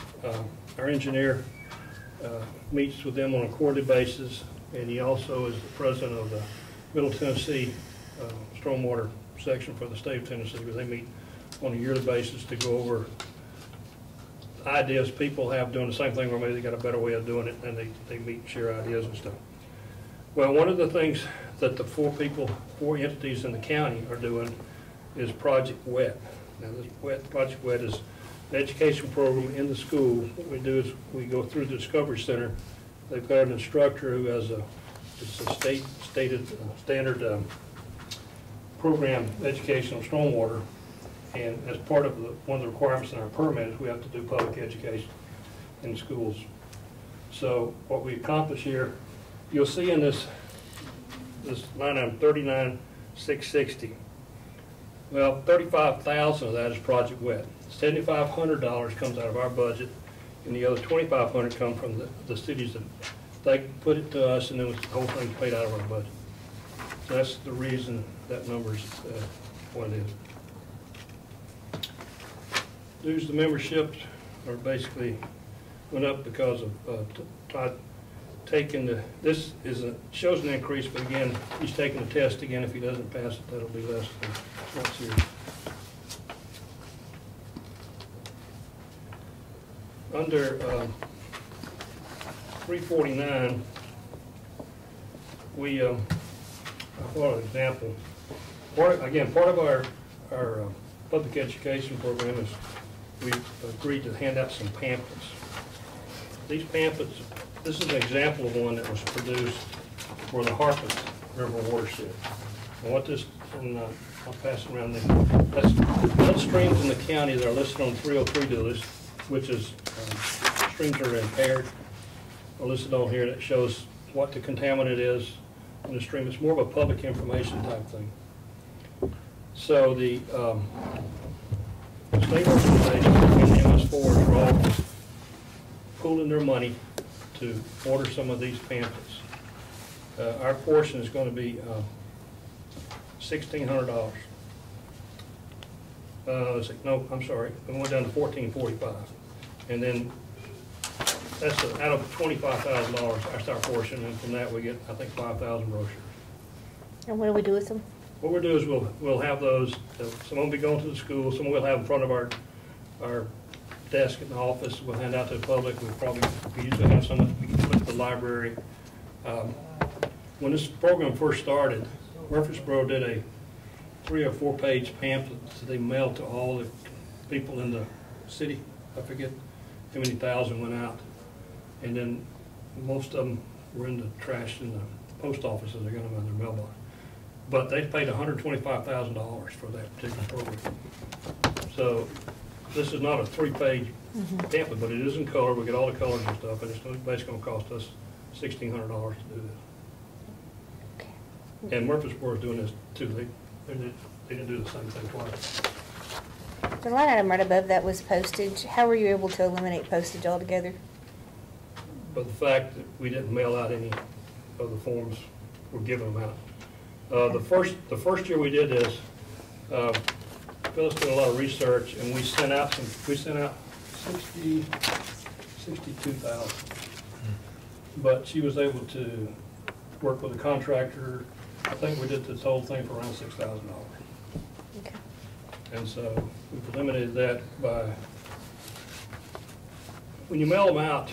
Our engineer meets with them on a quarterly basis, and he also is the president of the Middle Tennessee Stormwater section for the state of Tennessee, where they meet on a yearly basis to go over ideas people have doing the same thing, or maybe they got a better way of doing it, and they meet and share ideas and stuff. Well, one of the things that the four entities in the county are doing is Project WET. Now, this Project WET is an education program in the school. What we do is we go through the Discovery Center. They've got an instructor who has it's a stated standard program education on stormwater, and as part of one of the requirements in our permit is we have to do public education in schools. So what we accomplish here, you'll see in this line item, $39,660. Well, $35,000 of that is Project WET. $7,500 comes out of our budget, and the other $2,500 come from the cities that they put it to us, and then the whole thing's paid out of our budget. So that's the reason that number's what it is. Dues to memberships are basically went up because of Todd taking this shows an increase, but again, he's taking the test again. If he doesn't pass it, that'll be less than next year. Under 349, we, for an example, part of our public education program is we've agreed to hand out some pamphlets. These pamphlets, this is an example of one that was produced for the Harpeth River watershed. And what this, and I'll pass it around. That's those streams in the county that are listed on 303 list, which is streams that are impaired, are listed on here. That shows what the contaminant is in the stream. It's more of a public information type thing. So the state organization and the MS4s are all pooling their money to order some of these pamphlets. Our portion is going to be $1,600. No, I'm sorry. We went down to $1,445, and then that's out of $25,000. That's our portion, and from that we get, I think, 5,000 brochures. And what do we do with them? What we'll do is we'll have those. Some will be going to the school. Some we'll have in front of our desk in the office. We'll hand out to the public. We usually have some that we can put at the library. When this program first started, Murfreesboro did a 3 or 4 page pamphlet that they mailed to all the people in the city. I forget how many thousand went out. And then most of them were in the trash in the post offices. They got them in their mailbox. But they paid $125,000 for that particular program. So this is not a 3-page pamphlet, but it is in color. We get all the colors and stuff, and it's basically going to cost us $1,600 to do this. And Murfreesboro is doing this too. They didn't do the same thing twice. The line item right above that was postage. How were you able to eliminate postage altogether? But the fact that we didn't mail out any of the forms, we're giving them out. The first year we did this, Phyllis did a lot of research, and we sent out 62,000. But she was able to work with a contractor. I think we did this whole thing for around $6,000. Okay. And so we've eliminated that by, when you mail them out,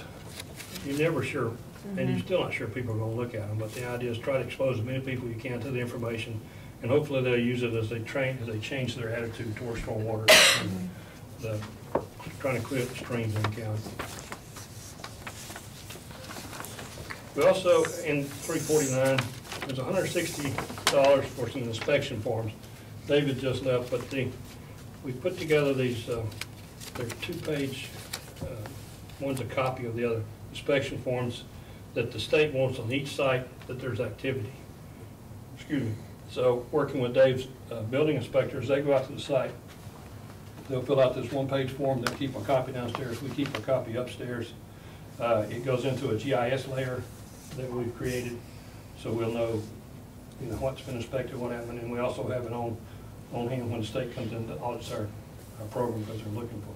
you're never sure, and you're still not sure people are going to look at them, but the idea is try to expose as many people you can to the information, and hopefully they'll use it as they change their attitude towards stormwater and trying to clear the streams in the county. We also, in 349, there's $160 for some inspection forms. David just left, but we put together these, they're 2-page, one's a copy of the other, inspection forms that the state wants on each site that there's activity. Excuse me. So working with Dave's building inspectors, they go out to the site. They'll fill out this 1-page form. They'll keep a copy downstairs. We keep a copy upstairs. It goes into a GIS layer that we've created, so we'll know, what's been inspected, what happened, and we also have it on hand when the state comes in to audit our program because they're looking for that.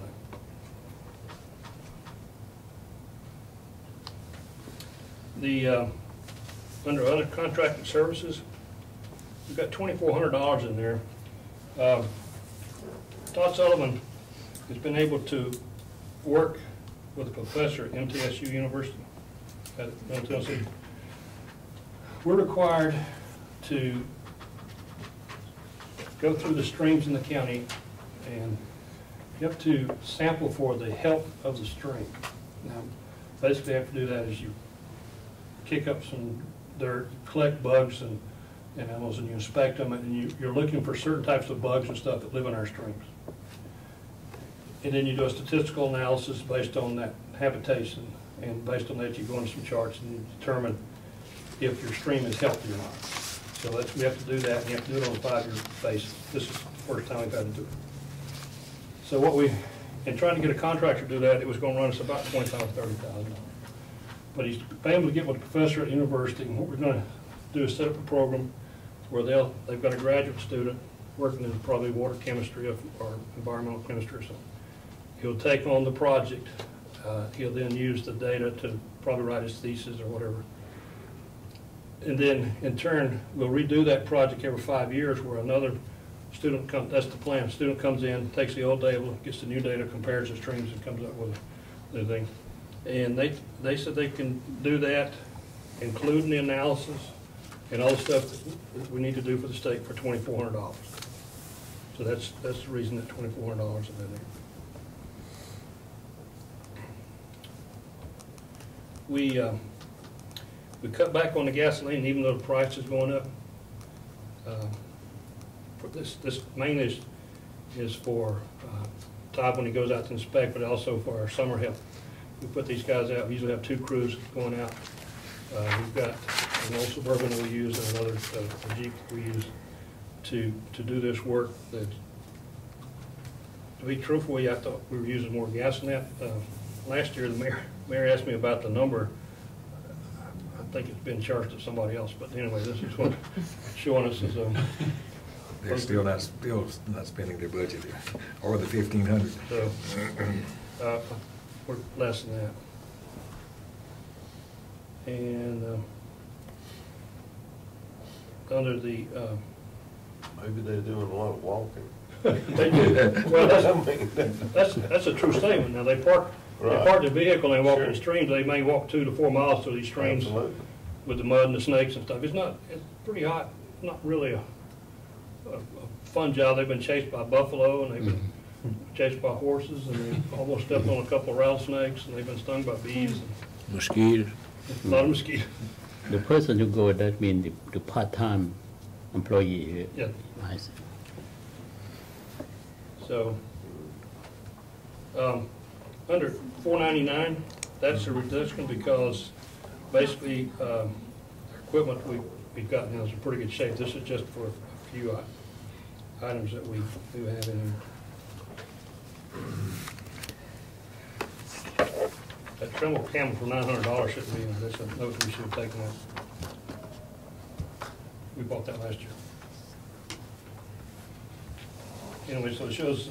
Under other contracted services, we've got $2,400 in there. Todd Sullivan has been able to work with a professor at MTSU University at Middle Tennessee. We're required to go through the streams in the county, and you have to sample for the health of the stream. Now, basically, you have to do that as you kick up some dirt, collect bugs and animals, and you inspect them, and you're looking for certain types of bugs and stuff that live in our streams. And then you do a statistical analysis based on that habitation, and based on that you go into some charts and you determine if your stream is healthy or not. So we have to do that, and you have to do it on a 5-year basis. This is the first time we've had to do it. So in trying to get a contractor to do that, it was going to run us about $25,000 to $30,000. But he's been able to get with a professor at the university, and what we're going to do is set up a program where they've got a graduate student working in probably water chemistry or environmental chemistry or something. He'll take on the project. He'll then use the data to probably write his thesis or whatever. And then, in turn, we'll redo that project every 5 years where another student comes, that's the plan. Student comes in, takes the old data, gets the new data, compares the streams, and comes up with the thing. And they said they can do that, including the analysis and all the stuff that we need to do for the state for $2,400. So that's the reason that $2,400 is in there. We cut back on the gasoline even though the price is going up. this mainly is for Todd when he goes out to inspect, but also for our summer help. We put these guys out, we usually have 2 crews going out. We've got an old Suburban we use and another a Jeep we use to do this work. That, to be truthful with you, I thought we were using more gas than that. Last year, the mayor asked me about the number. I think it's been charged to somebody else, but anyway, this is what showing us is They're still not spending their budget or the 1,500. So we're less than that. And under the Maybe they're doing a lot of walking. they do. Well, that's a true statement. Now they park the vehicle and they walk in streams. They may walk 2 to 4 miles through these streams. Absolutely. With the mud and the snakes and stuff. It's pretty hot. Not really a fun job. They've been chased by buffalo and they've been chased by horses and they've almost stepped on a couple of rattlesnakes and they've been stung by bees. And Mosquitoes. a lot of mosquitoes. The person who go, that means the part-time employee. Yeah. I see. So, under 499, that's a reduction because basically the equipment we've got now is in pretty good shape. This is just for a few items that we do have in here. That Trimble camel for $900 shouldn't be in there. That's a note we should have taken out. We bought that last year. Anyway, so it shows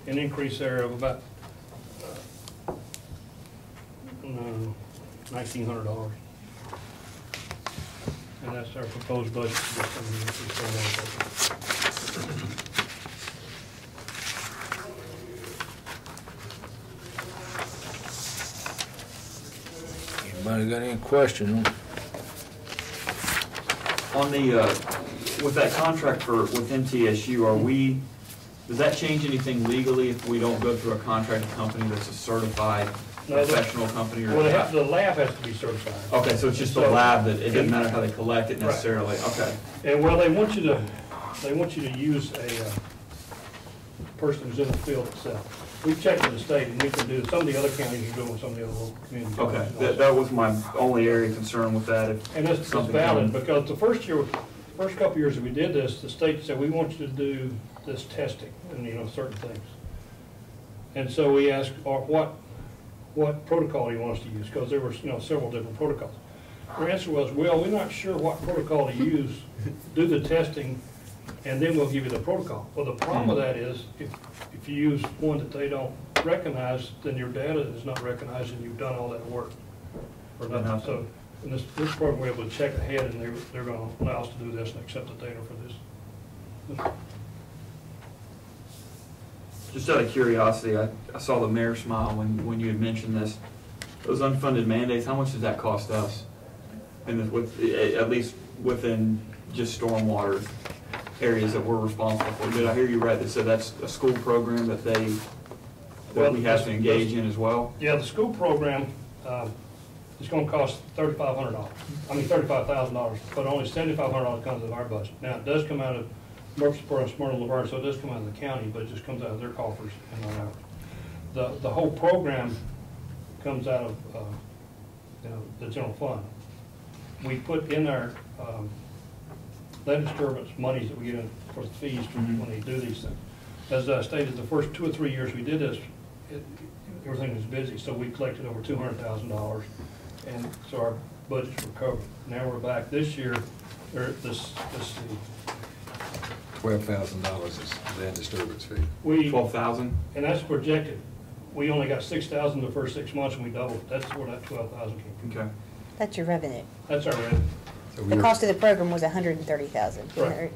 an increase there of about $1,900. And that's our proposed budget. Anybody got any questions? On the, with that contract with MTSU, does that change anything legally if we don't go through a contracted company that's a certified professional company? Or well, the lab has to be certified. Okay, so it's just the lab that, it doesn't matter how they collect it necessarily, okay. And well, they want you to use a person who's in the field itself. We've checked with the state and we can do, some of the other counties are doing some of the other local communities. Okay, that was my only area of concern with that. And it's valid because the first couple of years that we did this, the state said, we want you to do this testing and, certain things. And so we asked, what protocol do you want us to use? Because there were, several different protocols. Their answer was, well, we're not sure what protocol to use, do the testing, and then we'll give you the protocol. Well, the problem with that is, if you use one that they don't recognize, then your data is not recognized and you've done all that work for nothing. So in this program, we're able to check ahead and they're going to allow us to do this and accept the data for this. Just out of curiosity, I saw the mayor smile when you had mentioned this. Those unfunded mandates, how much does that cost us? And at least within just stormwater areas that we're responsible for. Did I hear you right that said that's a school program that we have to engage in as well? Yeah, the school program is going to cost $3,500. I mean $35,000, but only $7,500 comes out of our budget. Now it does come out of Murfreesboro and Smyrna Laverne, so it does come out of the county, but it just comes out of their coffers and not ours. The whole program comes out of the general fund. We put in our lead disturbance monies that we get in for the fees when they do these things. As I stated, the first 2 or 3 years we did this, everything was busy, so we collected over $200,000, and so our budgets were covered. Now we're back this year. This $12,000 is land disturbance fee. $12,000, and that's projected. We only got $6,000 the first 6 months, and we doubled. That's where that $12,000 came from. okay. That's your revenue. That's our revenue. So The cost of the program was $130,000. Right.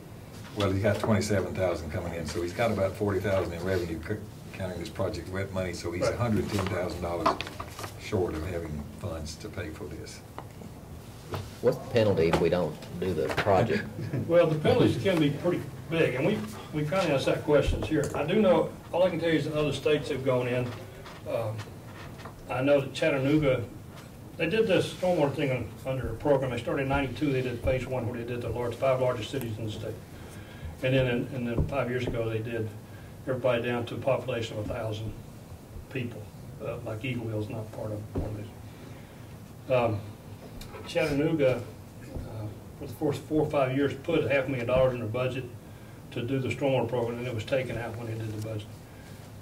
Well, he's got 27,000 coming in, so he's got about 40,000 in revenue, counting this project wet money, so he's Right. $110,000 short of having funds to pay for this. What's the penalty if we don't do the project? Well, the penalties can be pretty big, and we kind of asked that questions here. I do know, all I can tell you is that other states have gone in. I know that Chattanooga, they did this stormwater thing under a program. They started in '92. They did phase 1 where they did the 5 largest cities in the state. And then, and then 5 years ago, they did everybody down to a population of 1,000 people, like Eagleville's not part of one of these. Chattanooga, for the first 4 or 5 years, put $500,000 in their budget to do the stormwater program, and it was taken out when they did the budget.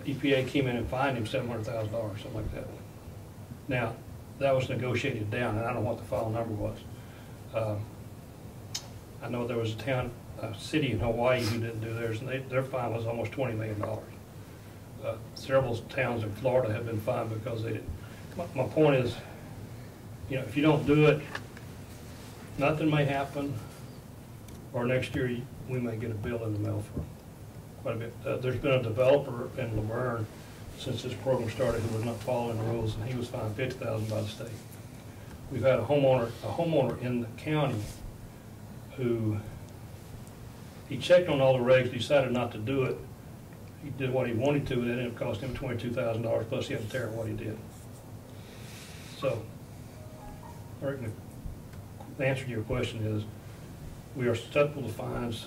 EPA came in and fined him $700,000, something like that. Now, that was negotiated down, and I don't know what the final number was. I know there was a city in Hawaii who didn't do theirs, and their fine was almost $20 million. Several towns in Florida have been fined because they didn't. My point is, you know, if you don't do it, nothing may happen, or next year we may get a bill in the mail for quite a bit. There's been a developer in Laverne since this program started who was not following the rules, and he was fined $50,000 by the state. We've had a homeowner in the county who, he checked on all the regs, decided not to do it. He did what he wanted to, and it ended up costing him $22,000, plus he had to tear what he did. So, I reckon the answer to your question is, we are susceptible to fines,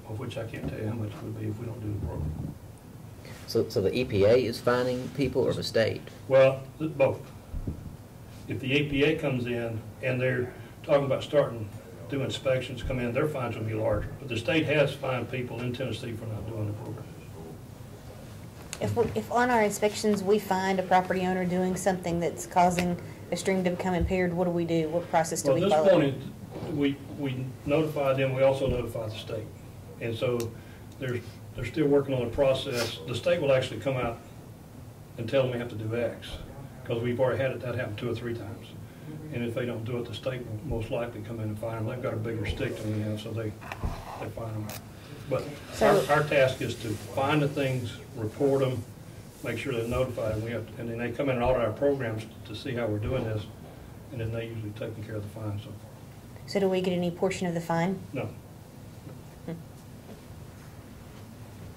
of which I can't tell you how much it would be if we don't do the program. So the EPA is fining people or the state? Well, both. If the EPA comes in and they're talking about starting do inspections, come in, their fines will be larger. But the state has fined people in Tennessee for not doing the program. If on our inspections we find a property owner doing something that's causing a stream to become impaired, what do we do? What process do we follow? Well, at this point, we notify them, we also notify the state. And so they're still working on the process. The state will actually come out and tell them we have to do X, because we've already had that happen 2 or 3 times. And if they don't do it, the state will most likely come in and fine them. They've got a bigger stick than we have, so they fine them. But our task is to find the things, report them, make sure they're notified, and then they come in and audit our programs to see how we're doing this, and then they usually taking care of the fines so far. So do we get any portion of the fine? No.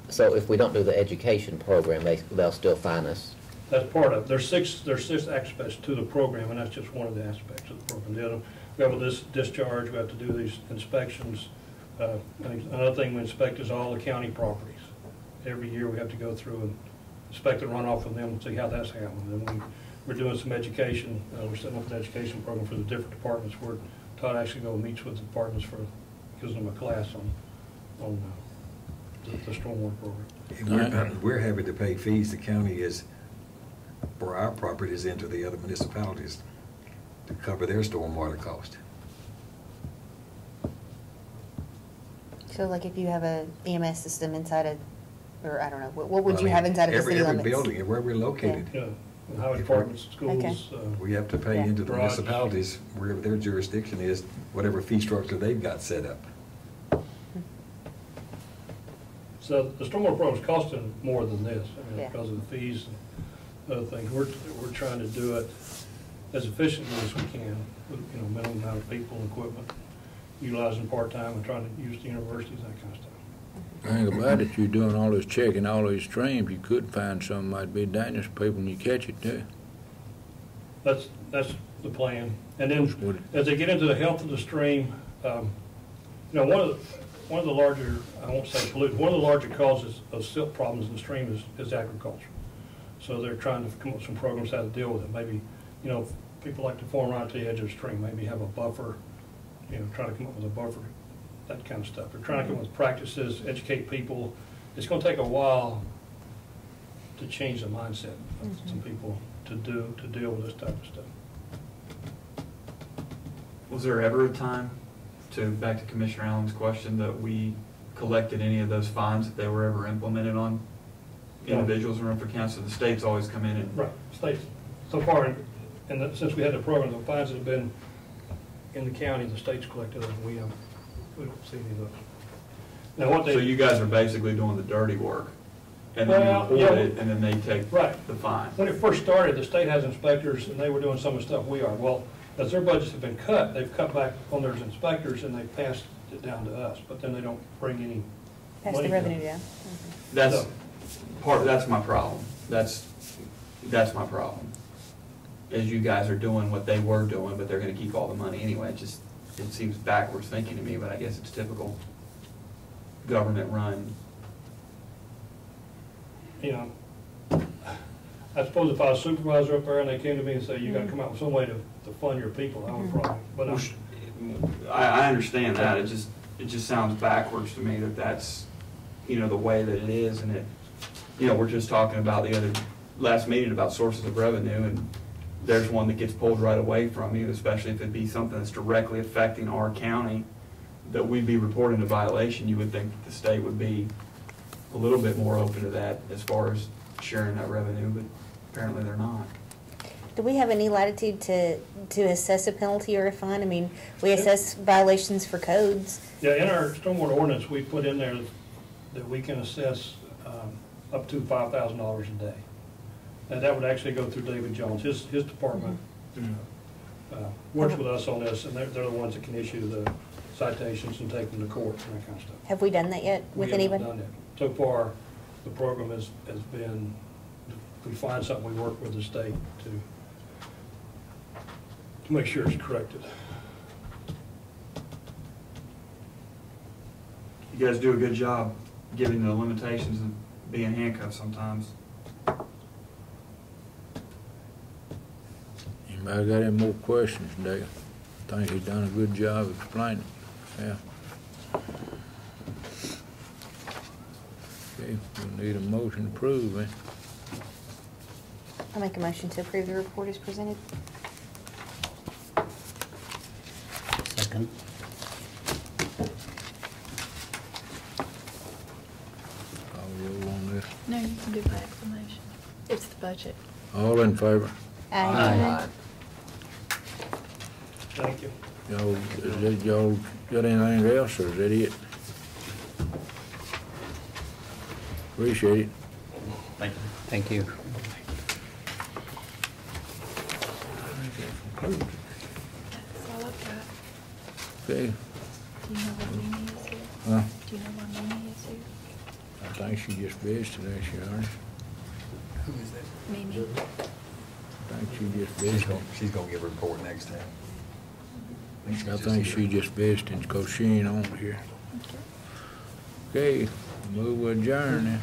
So if we don't do the education program, they'll still fine us? That's part of it. There's six aspects to the program, and that's just one of the aspects of the program. The other, we have a discharge, we have to do these inspections. Another thing we inspect is all the county properties. Every year we have to go through and inspect the runoff of them and see how that's happening. And we're doing some education. We're setting up an education program for the different departments where Todd actually goes and meets with the departments gives them a class on the stormwater program. We're having to pay fees. The county is, for our properties, into the other municipalities to cover their stormwater cost. So like if you have a EMS system inside or I don't know, what would you have inside of the city limits? Every building, where we're located. Yeah, highway departments, schools. Okay. We have to pay into the municipalities, wherever their jurisdiction is, whatever fee structure they've got set up. So the stormwater program is costing more than this, Yeah. because of the fees and other things. We're trying to do it as efficiently as we can, with, minimum amount of people and equipment, utilizing part-time and trying to use the universities, that kind of stuff. The thing about it, you're doing all this checking, all these streams, you could find some might be dangerous to people when you catch it too. That's the plan. And then as they get into the health of the stream, one of the larger, I won't say pollutants, one of the larger causes of silt problems in the stream is agriculture. So they're trying to come up with some programs how to deal with it. Maybe, people like to form right to the edge of the stream, maybe have a buffer, try to come up with a buffer, that kind of stuff. They're trying to come up with practices, educate people. It's going to take a while to change the mindset of some people to deal with this type of stuff. Was there ever a time, back to Commissioner Allen's question, that we collected any of those fines if they were ever implemented on individuals in Renfrew County? So the state's always come in and... Right, states. So far, since we had the program, the fines that have been in the county, the state's collected them. We don't see any of those. Now, so you guys are basically doing the dirty work, and then you report it, and then they take the fine. When it first started, the state has inspectors, and they were doing some of the stuff we are. Well, as their budgets have been cut, they've cut back on their inspectors, and they've passed it down to us, but then they don't bring any Pass the revenue down. That's my problem. That's my problem. Is you guys are doing what they were doing, but they're going to keep all the money anyway. It seems backwards thinking to me, but I guess it's typical government run. You know, I suppose if I was supervisor up there and they came to me and said, you gotta come out with some way to fund your people, I would probably, but I understand that, it just sounds backwards to me that that's, you know, the way that it is, and it, you know, we're just talking about the other, last meeting about sources of revenue, and there's one that gets pulled right away from you, especially if it be something that's directly affecting our county, that we'd be reporting a violation. You would think that the state would be a little bit more open to that as far as sharing that revenue, but apparently they're not. Do we have any latitude to assess a penalty or a fine? I mean, we assess violations for codes. yeah, in our stormwater ordinance, we put in there that we can assess up to $5,000 a day. And that would actually go through David Jones. His department works with us on this, and they're the ones that can issue the citations and take them to court and that kind of stuff. Have we done that yet with anybody? We haven't done that. So far, the program has been, if we find something, we work with the state to make sure it's corrected. You guys do a good job giving the limitations of being handcuffed sometimes. Anybody got any more questions, Dale? I think he's done a good job explaining. Yeah. Okay, we need a motion to approve, eh? I'll make a motion to approve the report as presented. Second. Call roll on this. No, you can do by acclamation. It's the budget. All in favor? Aye. Thank you. Y'all got anything else, or is that it? Appreciate it. Thank you. Thank you. That's all I've got. Okay, Do you know what Mimi is here? huh? Do you know why Mimi is here? I think she just visited us, Sharon. Mimi. I think she just visited. She's gonna give a report next time. I think she just visited because she ain't on here. Okay, move adjourn then.